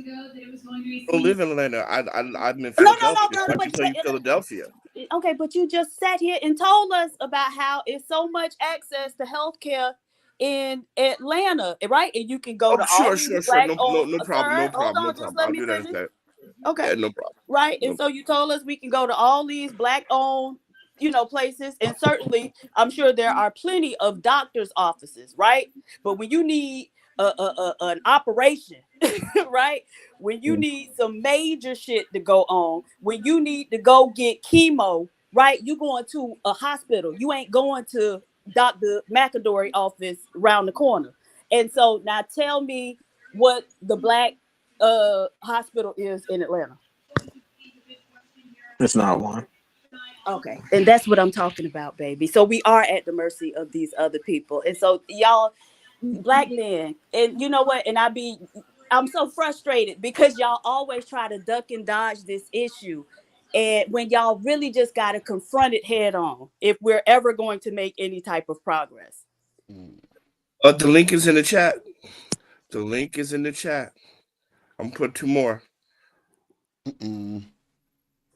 L: don't live in Atlanta. I'm in Philadelphia. So I can tell you Philadelphia.
B: Okay, but you just sat here and told us about how it's so much access to healthcare in Atlanta, right? And you can go to all these black owned.
L: No problem.
B: Hold on, just let me finish. Okay,
L: yeah, no problem.
B: Right, and so you told us we can go to all these black owned, places, and certainly I'm sure there are plenty of doctors' offices, right? But when you need an operation, right? When you need some major shit to go on, when you need to go get chemo, right? You going to a hospital. You ain't going to Dr. McAdory office around the corner. And so now tell me what the black hospital is in Atlanta.
I: It's not one.
B: Okay, and that's what I'm talking about, baby. So we are at the mercy of these other people. And so y'all black men, and you know what, and I'm so frustrated because y'all always try to duck and dodge this issue, and when y'all really just got to confront it head on if we're ever going to make any type of progress.
L: The link is in the chat. I'm put two more.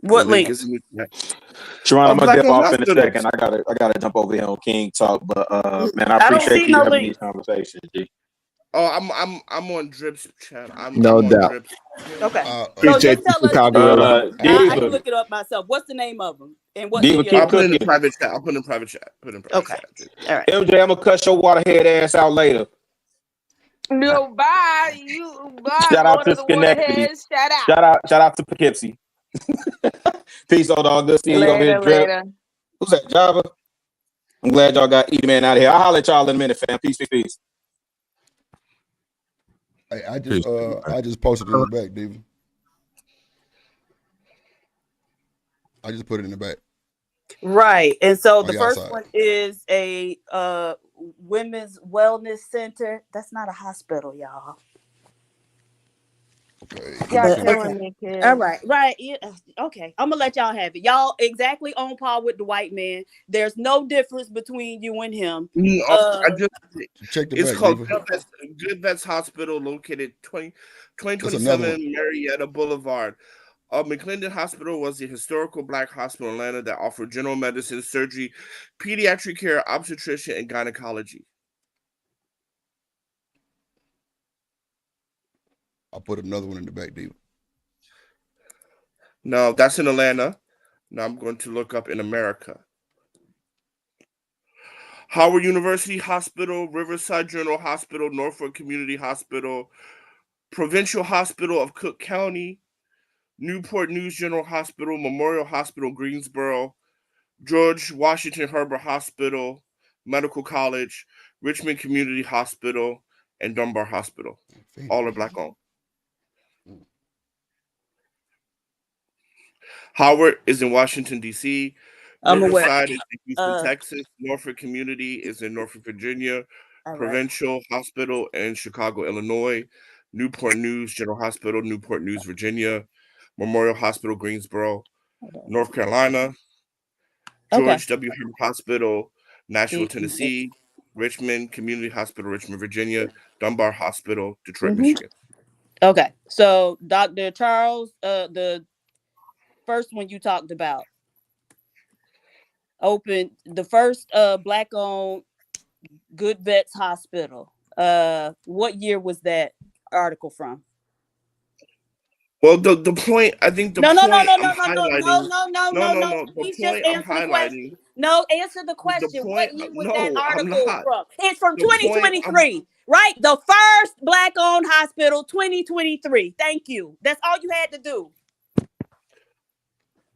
B: What link?
I: Sharon, I'm gonna dip off in a second. I gotta jump over here on King Talk, but man, I appreciate you having these conversations, G.
L: Oh, I'm on Drip's chat.
A: No doubt.
B: Okay.
A: So just tell us.
B: I can look it up myself. What's the name of them? And what's
L: I'll put it in private chat.
B: Okay. All right.
I: MJ, I'm gonna cut your waterhead ass out later.
F: No, bye. Bye.
I: Shout out to Schenectady. Shout out to Poughkeepsie. Peace, old dog. Good seeing you over here, Drip. Who's that, Java? I'm glad y'all got E-Man out of here. I'll holler at y'all in a minute, fam. Peace.
H: Hey, I just posted it back, David. I just put it in the back.
B: Right. And so
H: On
B: the
H: the
B: first
H: outside.
B: one is a women's wellness center. That's not a hospital, y'all.
H: Okay.
F: Y'all
B: But,
F: killing
B: okay.
F: me, kid.
B: All right, right. Yeah, okay. I'm gonna let y'all have it. Y'all exactly on par with the white man. There's no difference between you and him.
L: I just
H: Check the
L: it's
H: back,
L: called
H: Diva.
L: Good Vets Hospital, located
H: That's another
L: 2027
H: one.
L: Marietta Boulevard. McClendon Hospital was the historical black hospital in Atlanta that offered general medicine, surgery, pediatric care, obstetrician, and gynecology.
H: I'll put another one in the back, Diva.
L: No, that's in Atlanta. Now I'm going to look up in America. Howard University Hospital, Riverside General Hospital, Norfolk Community Hospital, Provincial Hospital of Cook County, Newport News General Hospital, Memorial Hospital, Greensboro, George Washington Herbert Hospital, Medical College, Richmond Community Hospital, and Dunbar Hospital. All are black owned. Howard is in Washington, D.C.
B: I'm aware.
L: Riverside is in Houston, Texas. Norfolk Community is in Norfolk, Virginia. Provincial Hospital in Chicago, Illinois. Newport News General Hospital, Newport News, Virginia. Memorial Hospital, Greensboro, North Carolina. George W. Herbert Hospital, Nashville, Tennessee. Richmond Community Hospital, Richmond, Virginia. Dunbar Hospital, Detroit, Michigan.
B: Okay, so Dr. Charles, the first one you talked about, opened the first black-owned Good Vets Hospital. What year was that article from?
L: Well, the point, I think the
B: no,
L: point
B: no.
L: The point I'm highlighting.
B: No, answer the question. What year was that article from? It's from
L: The point
B: 2023, right? The first black-owned hospital, 2023. Thank you. That's all you had to do.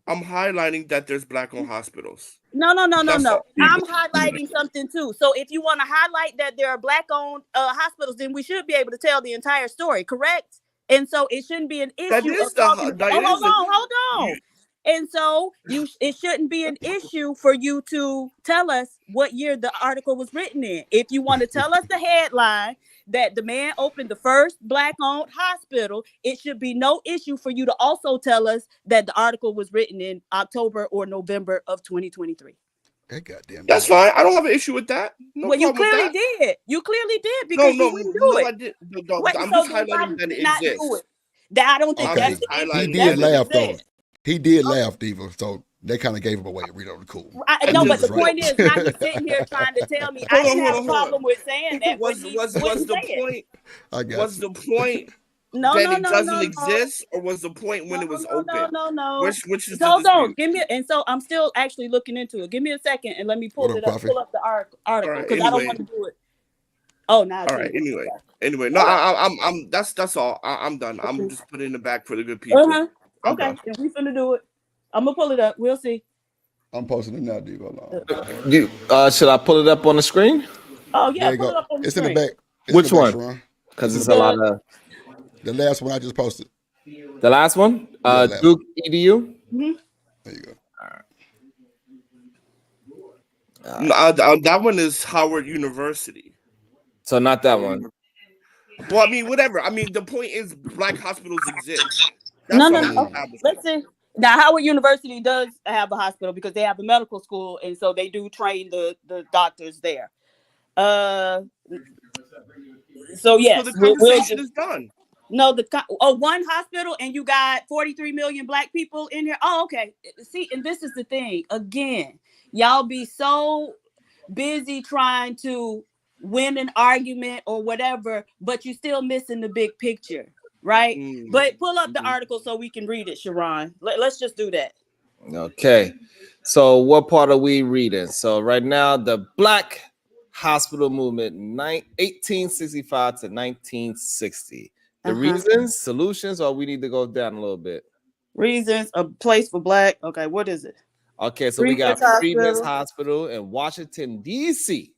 L: I'm highlighting that there's black-owned hospitals.
B: No. I'm highlighting something too. So if you want to highlight that there are black-owned hospitals, then we should be able to tell the entire story, correct? And so it shouldn't be an issue of talking. Hold on. And so it shouldn't be an issue for you to tell us what year the article was written in. If you want to tell us the headline that the man opened the first black-owned hospital, it should be no issue for you to also tell us that the article was written in October or November of 2023.
L: That's fine. I don't have an issue with that. No
B: well, you
L: problem
B: clearly
L: with that.
B: did. You clearly did because you wouldn't do it.
L: I did. I'm just highlighting that it exists.
B: That I don't think that's the issue.
H: He did laugh though. He did laugh, Diva. So they kind of gave him away. Read over the cool.
B: No, but the point is, now you're sitting here trying to tell me I didn't have a problem with saying that.
L: Was the point? Was the point?
B: No,
L: that it doesn't exist, or was the point when it was open?
B: No.
L: Which is
B: hold on. Give me, and so I'm still actually looking into it. Give me a second and let me pull it up. Pull up the article because I don't want to do it. Oh, now.
L: All right. Anyway. No, I'm. That's all. I'm done. I'm just putting it back for the good people.
B: Okay, and we finna do it. I'm gonna pull it up. We'll see.
H: I'm posting it now, dude.
A: Should I pull it up on the screen?
B: Oh yeah, pull it up on the screen.
H: In the back.
A: Which one? Because it's a lot of.
H: The last one I just posted.
A: The last one? Duke EDU?
B: Mm-hmm.
H: There you go.
L: That one is Howard University.
A: So not that one.
L: Well, I mean, whatever. I mean, the point is black hospitals exist.
B: No. Let's see. Now, Howard University does have a hospital because they have a medical school, and so they do train the doctors there. So yes,
L: the conversation is done.
B: No, one hospital and you got 43 million black people in here. Oh, okay. See, and this is the thing. Again, y'all be so busy trying to win an argument or whatever, but you're still missing the big picture, right? But pull up the article so we can read it, Sharon. Let's just do that.
A: Okay. So what part are we reading? So right now, the Black Hospital Movement, 1865 to 1960. The reasons, solutions, or we need to go down a little bit?
B: Reasons, a place for black. Okay, what is it?
A: Okay, so we got Freeman's Hospital in Washington, D.C.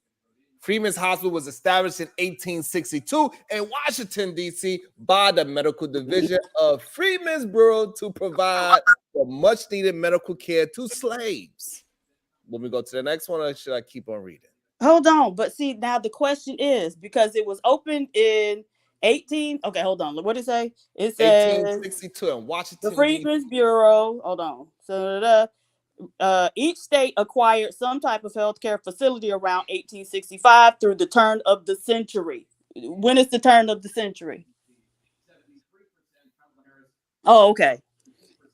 A: Freeman's Hospital was established in 1862 in Washington, D.C. by the Medical Division of Freeman's Bureau to provide for much needed medical care to slaves. When we go to the next one, or should I keep on reading?
B: Hold on, but see now the question is because it was opened in 18. Okay, hold on. What did it say? It says
A: 1862 in Washington.
B: The Freedmen's Bureau. Hold on. So each state acquired some type of healthcare facility around 1865 through the turn of the century. When is the turn of the century? Oh, okay.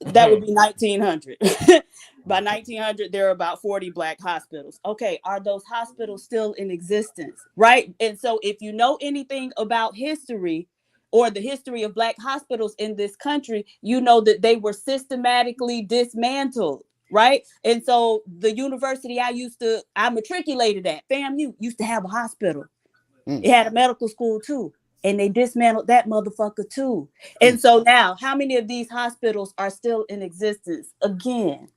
B: That would be 1900. By 1900, there are about 40 Black hospitals. Okay, are those hospitals still in existence? Right? And so if you know anything about history or the history of Black hospitals in this country, you know that they were systematically dismantled. Right. And so the university I matriculated at, FAMU, used to have a hospital. It had a medical school too. And they dismantled that motherfucker too. And so now, how many of these hospitals are still in existence? Again,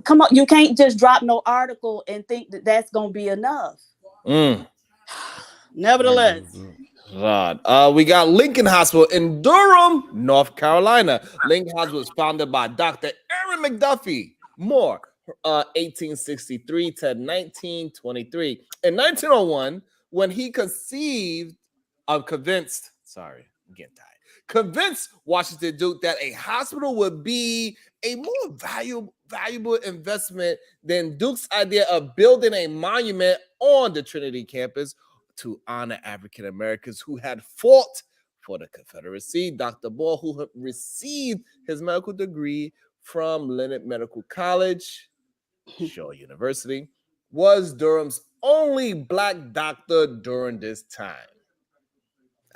B: come on, you can't just drop no article and think that that's going to be enough. Nevertheless.
A: God. We got Lincoln Hospital in Durham, North Carolina. Lincoln Hospital was founded by Dr. Aaron McDuffie Moore, 1863 to 1923. In 1901, when he conceived, convinced Washington Duke that a hospital would be a more valuable investment than Duke's idea of building a monument on the Trinity campus to honor African Americans who had fought for the Confederacy. Dr. Moore, who received his medical degree from Leonard Medical College, Shaw University, was Durham's only Black doctor during this time.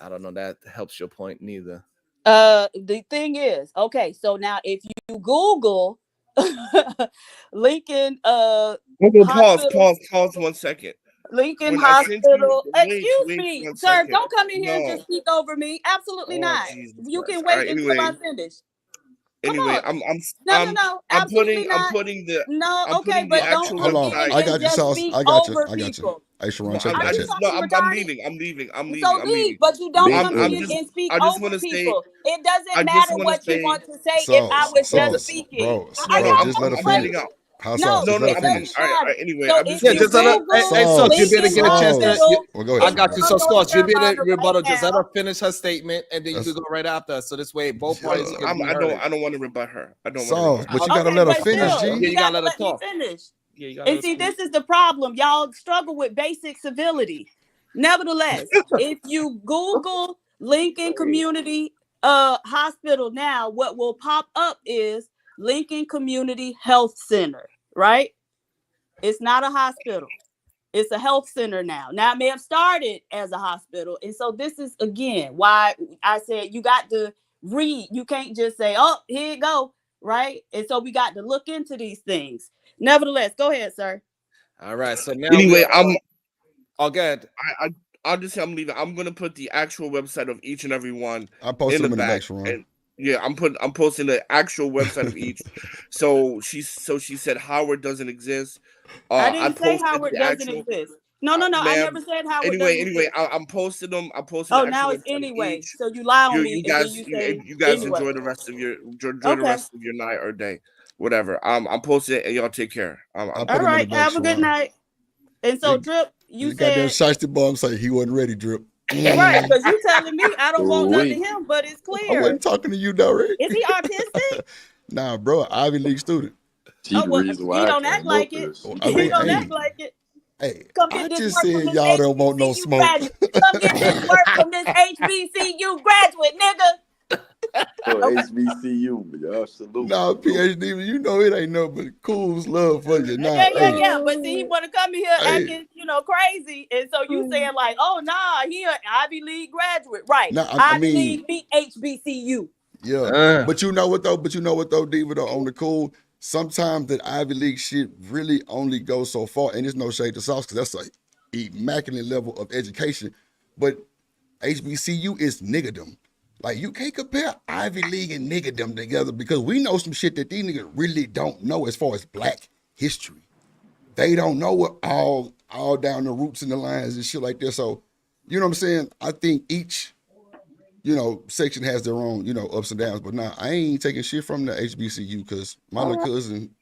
A: I don't know that helps your point neither.
B: The thing is, okay, so now if you Google Lincoln
L: pause 1 second.
B: Lincoln
L: When
B: Hospital. Excuse
L: wait
B: me,
L: 1
B: sir.
L: second.
B: Don't come in here and
L: No.
B: just speak over me. Absolutely not.
L: Jesus
B: You
L: Christ.
B: can wait
L: All right,
B: until I
L: anyway.
B: finish.
L: Anyway,
B: No. Absolutely not.
L: I'm putting the
B: No, okay, but don't
L: actual
B: come
L: website.
B: in
H: I got
B: and
H: you,
B: just
H: Sauce.
B: speak
H: I got you.
B: over
H: I got you.
B: people.
H: Hey, Sharon,
L: No,
H: check
L: I'm
H: that shit.
L: I'm leaving. I'm leaving.
B: So leave, but you don't come
L: I'm
B: in
L: just,
B: and speak
L: I just
B: over
L: want to say,
B: people. It doesn't
L: I just
B: matter
L: want to
B: what you
L: say,
B: want to say if I was just speaking. Are
L: No,
B: y'all
H: just let her
B: crazy?
H: finish. How
B: No,
H: Sauce? Just let her
B: it
H: finish.
B: doesn't matter.
L: Anyway,
B: So
L: I'm just
B: if
L: gonna
B: you
L: say,
A: Hey, Sauce, you'll be able to get a chance to.
H: Well, go ahead.
A: I got you. So,
B: North
A: Sauce, you'll be able to
B: Carolina
A: rebuttal.
B: right
A: Just let
B: now.
A: her finish her statement, and then you can go right after. So this way, both parties can be
L: I
A: heard.
L: don't want to rebut her. I don't
H: Sauce,
L: want to.
H: but you gotta let her finish, G.
A: Yeah, you
B: gotta
A: gotta let her
B: let me
A: talk.
B: finish.
A: Yeah, you gotta
B: And see, this is the problem. Y'all struggle with basic civility. Nevertheless, if you Google Lincoln Community Hospital now, what will pop up is Lincoln Community Health Center, right? It's not a hospital. It's a health center now. Now it may have started as a hospital. And so this is, again, why I said you got to read. You can't just say, oh, here you go, right? And so we got to look into these things. Nevertheless, go ahead, sir.
A: All right. So now
L: Anyway,
A: I'll get.
L: I'll just say I'm leaving. I'm gonna put the actual website of each and every one.
H: I posted them in the
L: back.
H: next one.
L: And yeah, I'm posting the actual website of each. So she said Howard doesn't exist.
B: I didn't say Howard doesn't exist. No. I never said Howard.
L: Anyway, I'm posting them. I'm posting.
B: Oh,
L: the
B: now
L: actual
B: it's
L: website of
B: anyway.
L: each.
B: So you lie on me,
L: You
B: and
L: guys,
B: then you say
L: you guys
B: anyway.
L: enjoy the rest of your night or day, whatever. I'm posting it, and y'all take care.
B: All right, have a good night. And so, Drip, you
H: got that
B: said
H: shiesty bomb say he wasn't ready, Drip.
B: right, because you telling me I don't want nothing to him, but it's
H: I
B: clear.
H: wasn't talking to you direct.
B: Is he autistic?
H: Nah, bro, Ivy League student.
B: Oh, well, he don't act like it. He don't act like it.
H: Hey,
B: come get
H: I
B: this
H: just
B: work from
H: said
B: this
H: y'all don't want no
B: HBCU
H: smoke.
B: graduate. Come get this work from this HBCU graduate, nigga.
M: HBCU, y'all salute.
H: Nah, PhD, you know it ain't no but cool's love for you. Nah,
B: Yeah. But see, he want to come here acting, crazy, and so you saying like, oh nah, he an Ivy League graduate, right?
H: Nah,
B: Ivy League beat HBCU.
H: Yeah, but you know what though, Diva, though, on the cool. Sometimes that Ivy League shit really only goes so far, and there's no shade to Sauce because that's a immaculate level of education. But HBCU is niggerdom. Like, you can't compare Ivy League and niggerdom together because we know some shit that these niggas really don't know as far as Black history. They don't know what all down the roots and the lines and shit like this. So, you know what I'm saying? I think each section has their own, ups and downs. But nah, I ain't taking shit from the HBCU because my little cousin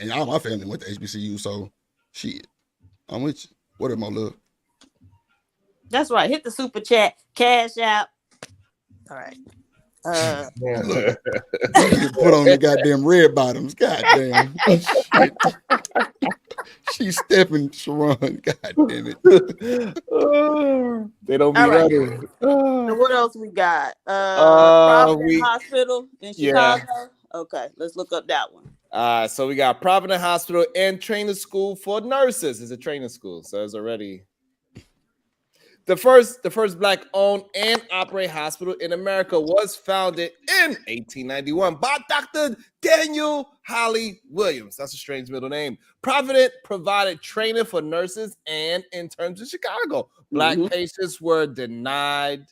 H: and all my family went to HBCU. So shit, I'm with you. What up, my love?
B: That's right. Hit the super chat, cash out. All right.
H: Look, get put on the goddamn red bottoms. Goddamn. Shit. She's stepping, Sharon. God damn it.
A: They don't be ready.
B: So what else we got? Providence Hospital in Chicago.
A: Yeah.
B: Okay, let's look up that one.
A: So we got Providence Hospital and training school for nurses. It's a training school, so it's already the first Black-owned and operated hospital in America was founded in 1891 by Dr. Daniel Holly Williams. That's a strange middle name. Providence provided training for nurses and interns in Chicago. Black patients were denied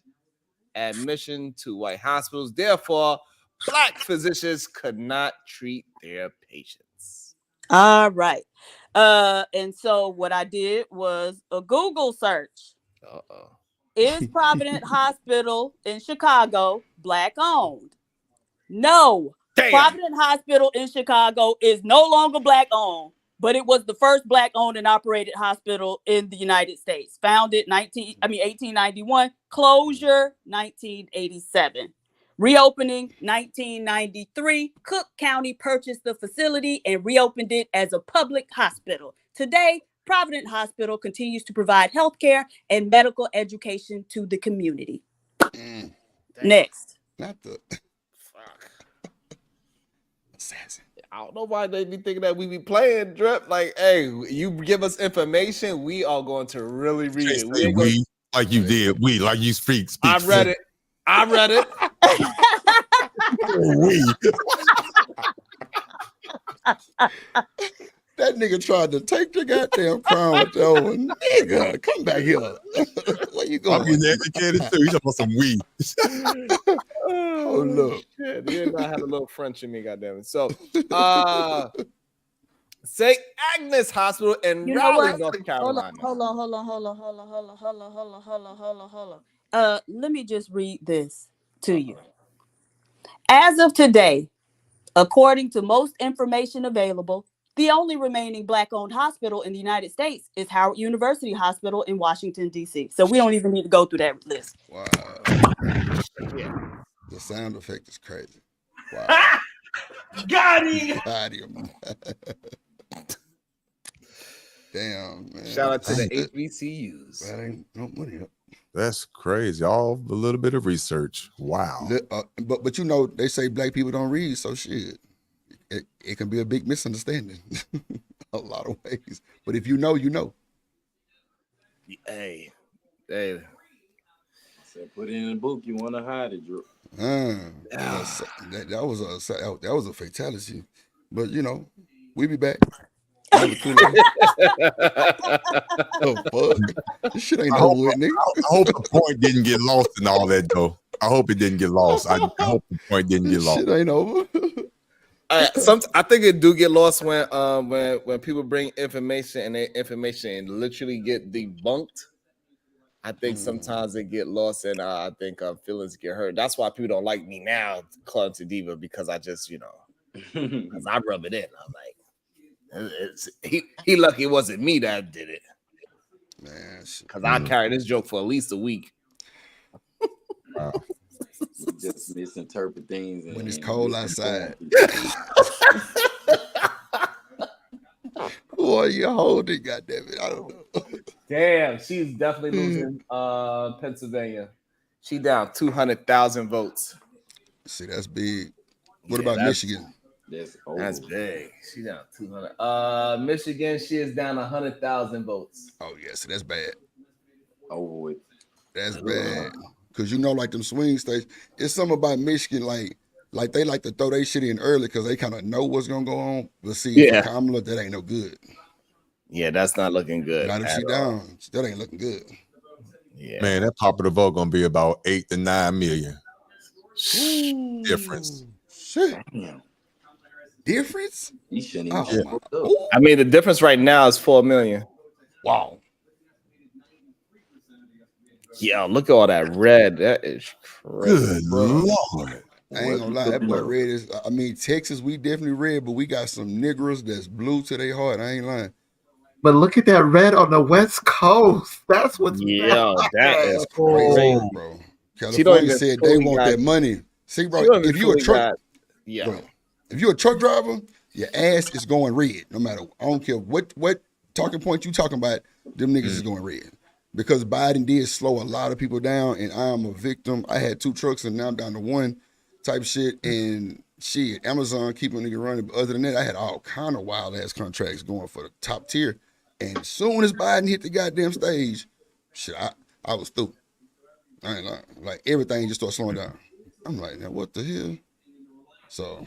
A: admission to white hospitals. Therefore, Black physicians could not treat their patients.
B: All right. And so what I did was a Google search. Is Providence Hospital in Chicago Black owned? No.
A: Damn.
B: Providence Hospital in Chicago is no longer Black owned, but it was the first Black owned and operated hospital in the United States. Founded 1891, closure 1987. Reopening 1993, Cook County purchased the facility and reopened it as a public hospital. Today, Providence Hospital continues to provide health care and medical education to the community. Next.
H: Not the assassin.
A: I don't know why they be thinking that we be playing Drip. Like, hey, you give us information, we are going to really read it.
D: We like you did. We like you speak.
A: I read it.
H: That nigga tried to take the goddamn crown with that one. Nigga, come back here. Where you going?
D: I'm getting educated too. You talking about some weed.
H: Oh, look.
A: Shit, you know I had a little French in me, goddamn. So, St. Agnes Hospital in Raleigh, North Carolina.
B: Hold on. Let me just read this to you. As of today, according to most information available, the only remaining Black-owned hospital in the United States is Howard University Hospital in Washington, D.C. So we don't even need to go through that list.
H: Wow.
A: Yeah.
H: The sound effect is crazy. Wow.
L: Got him.
H: Got him. Damn, man.
A: Shout out to the HBCUs.
H: That ain't no money up.
D: That's crazy. All a little bit of research. Wow.
H: But they say Black people don't read, so shit. It can be a big misunderstanding a lot of ways. But if you know, you know.
A: Hey.
M: I said, put it in the book. You want to hide it, Drew.
H: That was a fatality. But we be back.
D: Oh,
H: fuck. This shit ain't over with, nigga.
D: I hope the point didn't get lost in all that, though. I hope it didn't get lost. I hope the point didn't get lost.
H: Shit ain't over.
A: I think it do get lost when people bring information and their information literally get debunked. I think sometimes it get lost and I think feelings get hurt. That's why people don't like me now, Club to Diva, because I just because I rub it in. I'm like, he lucky it wasn't me that did it,
H: man.
A: Because I carried this joke for at least a week.
M: Wow. You just misinterpret things
H: when it's cold outside. Who are you holding? Goddamn it! I don't know.
A: Damn, she's definitely losing Pennsylvania. She down 200,000 votes.
H: See, that's big. What about Michigan?
A: That's big. She down 200. Michigan, she is down 100,000 votes.
H: Oh yes, that's bad.
M: Oh,
H: that's bad. Cause like them swing states, it's something about Michigan, like they like to throw their shit in early because they kind of know what's gonna go on. But see, for Kamala, that ain't no good.
A: Yeah, that's not looking good.
H: Not if she down, that ain't looking good.
A: Yeah,
D: man, that popular vote gonna be about 8 to 9 million. Difference.
H: Shit. Difference?
M: You shouldn't
H: even.
A: I mean, the difference right now is 4 million.
H: Wow.
A: Yeah, look at all that red. That is crazy.
D: Good Lord.
H: I ain't gonna lie, that boy red is. I mean, Texas, we definitely red, but we got some niggers that's blue to their heart. I ain't lying.
N: But look at that red on the West Coast. That's what's
A: Yeah,
N: bad.
A: that is
H: That's crazy
A: crazy.
H: work, bro.
A: She don't
H: California
A: even
H: said they
A: fully
H: want
A: got.
H: that money. See,
A: She
H: bro,
A: don't even
H: if you a
A: fully
H: truck,
A: got.
H: go
A: Yeah.
H: ahead. If you're a truck driver, your ass is going red. No matter, I don't care what talking point you talking about, them niggas is going red. Because Biden did slow a lot of people down, and I'm a victim. I had 2 trucks, and now I'm down to 1 type shit. And shit, Amazon keeping a nigga running. But other than that, I had all kind of wild ass contracts going for the top tier. And as soon as Biden hit the goddamn stage, shit, I was through. I ain't lying. Like everything just started slowing down. I'm like, now what the hell? So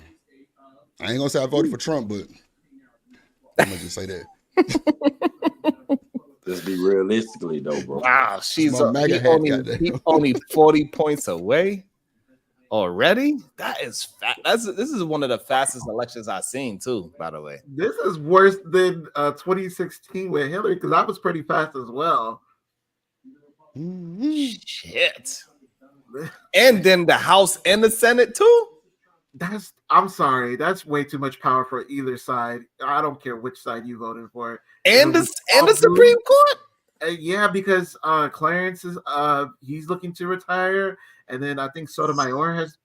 H: I ain't gonna say I voted for Trump, but I'm gonna just say that.
M: Let's be realistically though, bro.
A: Wow,
H: It's my MAGA hat, goddamn.
A: he only 40 points away already. That is fast. This is one of the fastest elections I've seen too. By the way,
N: This is worse than 2016 with Hillary because that was pretty fast as well.
A: Shit. And then the House and the Senate too.
N: I'm sorry, that's way too much power for either side. I don't care which side you voted for.
A: And the Supreme Court.
N: Yeah, because Clarence is he's looking to retire, and then I think Sotomayor has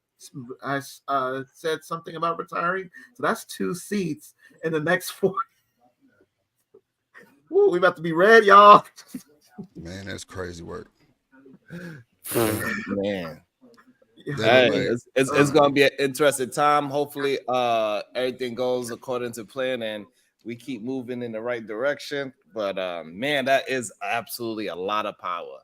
N: said something about retiring. So that's 2 seats in the next 4. Ooh, we about to be red, y'all.
H: Man, that's crazy work.
A: Man.
N: Hey,
A: it's gonna be an interesting time. Hopefully, everything goes according to plan and we keep moving in the right direction. But man, that is absolutely a lot of power.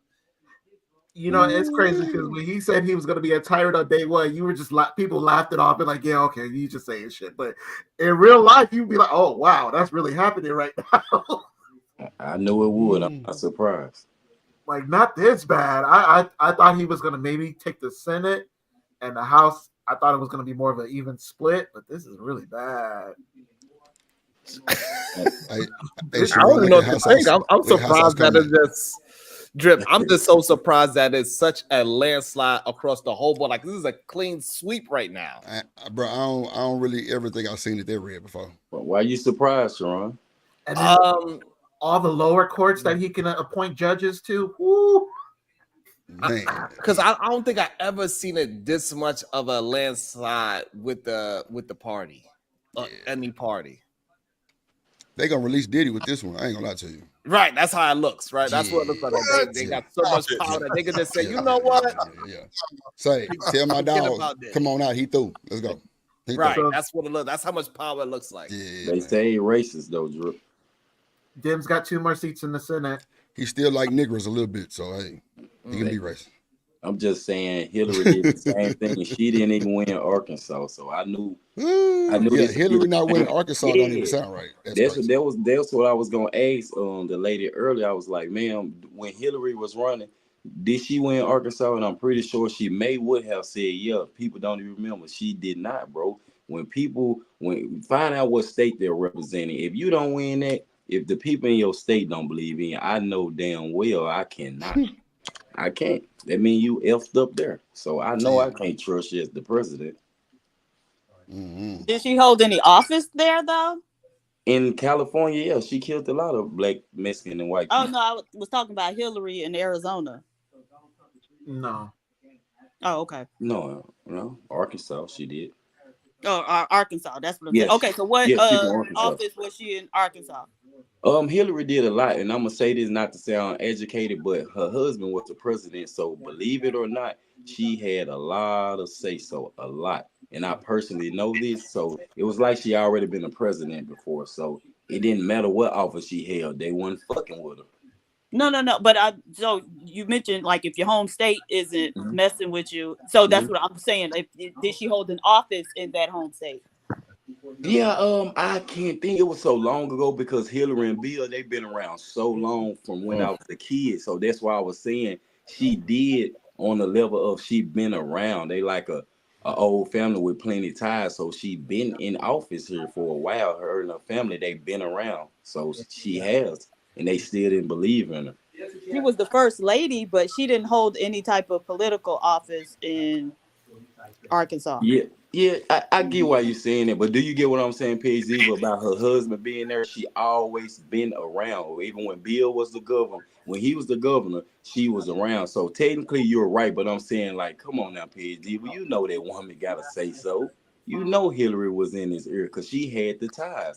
N: You know, it's crazy because when he said he was going to be a tyrant on day 1, you were just people laughed it off and like, yeah, okay, you just saying shit. But in real life, you'd be like, oh wow, that's really happening right now.
M: I knew it would. I'm not surprised.
N: Like, not this bad. I thought he was going to maybe take the Senate and the House. I thought it was going to be more of an even split, but this is really bad.
A: I don't even know what to think. I'm surprised that it's just drip. I'm just so surprised that it's such a landslide across the whole board. Like this is a clean sweep right now.
H: Bro, I don't really ever think I've seen it that red before.
M: But why are you surprised, Sharon?
N: And then all the lower courts that he can appoint judges to. Woo.
A: Because I don't think I ever seen it this much of a landslide with the party, any party.
H: They gonna release Diddy with this one. I ain't gonna lie to you.
A: Right, that's how it looks. Right, that's what it looks like. They got so much power that they can just say, you know what?
H: Say, tell my dog, come on out. He through. Let's go.
A: Right, that's what it looks. That's how much power it looks like.
M: They say racist though, Drew.
N: Dim's got 2 more seats in the Senate.
H: He still like niggers a little bit, so hey, he can be racist.
M: I'm just saying Hillary did the same thing. She didn't even win Arkansas, so I knew.
H: Yeah, Hillary not winning Arkansas don't even sound right.
M: That's what I was gonna ask the lady earlier. I was like, ma'am, when Hillary was running, did she win Arkansas? And I'm pretty sure she would have said, yeah. People don't even remember. She did not, bro. When find out what state they're representing, if you don't win that, if the people in your state don't believe in you, I know damn well I cannot. I can't. That means you effed up there. So I know I can't trust you as the president.
B: Did she hold any office there though?
M: In California, yeah, she killed a lot of black, Mexican, and white people.
B: Oh no, I was talking about Hillary in Arizona.
N: No.
B: Oh, okay.
M: No, Arkansas, she did.
B: Oh, Arkansas. That's what I'm
M: Yes.
B: saying. Okay, so what
M: Yes, she's in Arkansas.
B: office was she in Arkansas?
M: Hillary did a lot, and I'm gonna say this not to sound educated, but her husband was the president. So believe it or not, she had a lot of say so, a lot. And I personally know this, so it was like she already been a president before. So it didn't matter what office she held; they weren't fucking with her.
B: No. But so you mentioned like if your home state isn't messing with you, so that's what I'm saying. Did she hold an office in that home state?
M: Yeah, I can't think. It was so long ago because Hillary and Bill, they've been around so long from when I was a kid. So that's why I was saying she did on the level of she been around. They like a old family with plenty of ties. So she been in office here for a while. Her and her family, they've been around. So she has, and they still didn't believe in her.
B: she was the first lady, but she didn't hold any type of political office in Arkansas.
M: Yeah, I get why you're saying it, but do you get what I'm saying, PhD, about her husband being there? She always been around. Even when Bill was the governor, when he was the governor, she was around. So technically, you're right, but I'm saying, like, come on now, PhD, well, you know that woman gotta say so. You know Hillary was in his ear because she had the ties.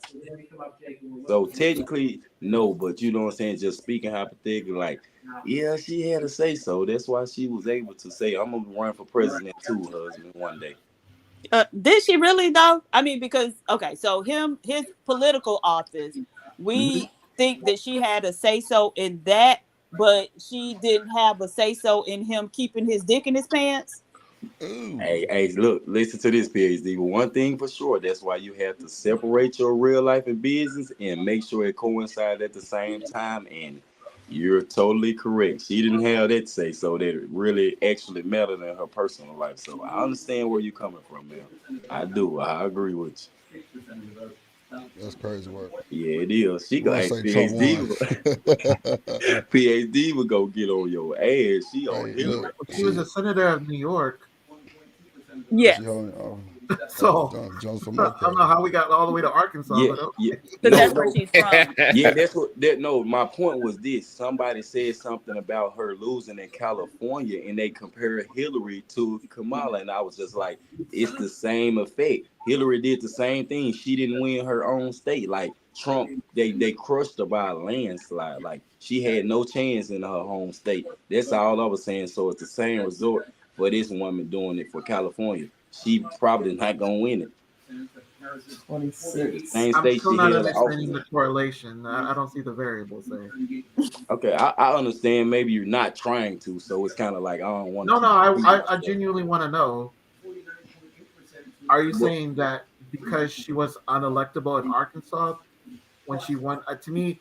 M: So technically, no, but you know what I'm saying? Just speaking hypothetically, like, yeah, she had to say so. That's why she was able to say, I'm gonna run for president too, husband, one day.
B: Did she really though? I mean, because okay, so his political office,
M: Mhm.
B: we think that she had a say so in that, but she didn't have a say so in him keeping his dick in his pants.
M: Hey, look, listen to this, PhD. One thing for sure, that's why you have to separate your real life and business and make sure it coincides at the same time. And you're totally correct. She didn't have that say so that it really actually mattered in her personal life. So I understand where you're coming from, man. I do. I agree with
H: That's crazy work.
M: you. Yeah, it is. She go,
H: We'll
M: hey,
H: say Trump won.
M: PhD would go get on your ass. She on
H: Hey,
M: Hillary.
H: look,
N: She was a
H: shit.
N: senator of New York.
H: Was she
B: Yes,
H: holding?
N: So
H: Jones for
N: I
H: more
N: don't know
H: credit.
N: how we got all the way to Arkansas,
M: Yeah,
N: but
M: yeah.
N: okay.
B: because
M: No,
B: that's where
M: no.
B: she's from.
M: Yeah, that's what that no, my point was this. Somebody said something about her losing in California and they compared Hillary to Kamala. And I was just like, it's the same effect. Hillary did the same thing. She didn't win her own state. Like Trump, they crushed her by a landslide. Like she had no chance in her home state. That's all I was saying. So it's the same resort for this woman doing it for California. She probably not gonna win it. The
K: 26.
M: same
N: I'm
M: state
N: still
M: she
N: not
M: held the office
N: understanding
M: in.
N: the correlation. I don't see the variables there.
M: Okay, I understand. Maybe you're not trying to, so it's kind of like I don't want to
N: No, no,
M: keep repeating
N: I
M: myself.
N: genuinely want to know. Are you
M: But
N: saying that because she was unelectable in Arkansas when she won? To me,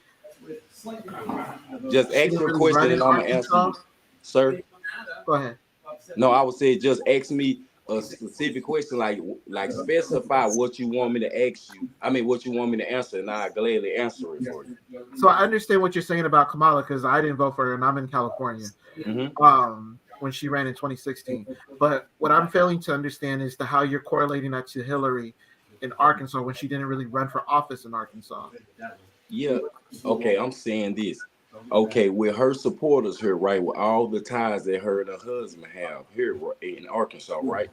M: just
N: she
M: ask
N: didn't
M: your
N: really
M: question
N: run in
M: and I'm gonna answer
N: Arkansas.
M: you, sir.
N: Go ahead.
M: No, I would say just ask me a specific question, like specify what you want me to ask you. I mean, what you want me to answer, and I gladly answer it for you.
N: So I understand what you're saying about Kamala because I didn't vote for her and I'm in California.
M: Hmm.
N: When she ran in 2016. But what I'm failing to understand is how you're correlating that to Hillary in Arkansas when she didn't really run for office in Arkansas.
M: Yeah. Okay, I'm saying this. Okay, with her supporters here, right, with all the ties that her and her husband have here in Arkansas, right?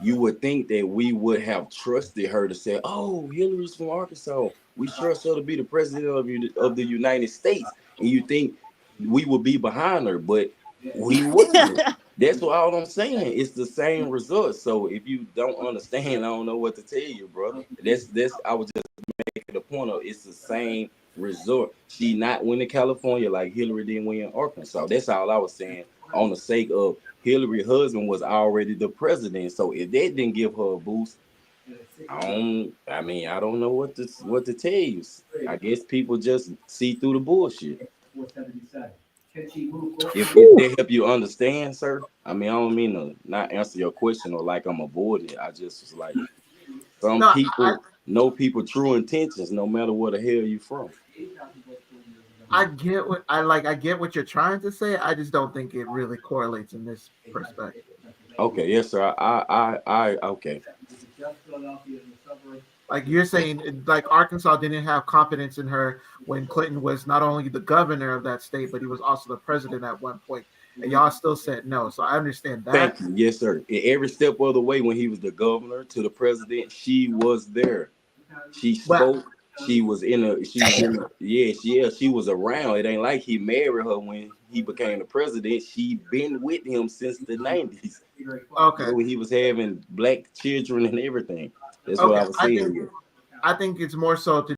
M: You would think that we would have trusted her to say, "Oh, Hillary's from Arkansas. We trust her to be the president of the United States." And you think we would be behind her, but we wasn't. That's what all I'm saying. It's the same result. So if you don't understand, I don't know what to tell you, brother. That's I was just making the point of it's the same resort. She not win in California like Hillary didn't win in Arkansas. That's all I was saying. On the sake of Hillary's husband was already the president. So if that didn't give her a boost, I mean, I don't know what to tell you. I guess people just see through the bullshit. If they help you understand, sir. I mean, I don't mean to not answer your question or like I'm avoiding it. I just was like some
N: No,
M: people know people true intentions no matter where the hell you from.
N: I get what I like. I get what you're trying to say. I just don't think it really correlates in this perspective.
M: Okay, yes, sir. Okay.
N: Like you're saying, like Arkansas didn't have confidence in her when Clinton was not only the governor of that state, but he was also the president at one point, and y'all still said no. So I understand that.
M: Thank you. Yes, sir. In every step of the way, when he was the governor to the president, she was there. She
N: But
M: spoke. She was in a. She was in. Yeah. She was around. It ain't like he married her when he became the president. She been with him since the '90s.
N: okay,
M: When he was having black children and everything. That's what
N: okay.
M: I was saying.
N: I think it's more so to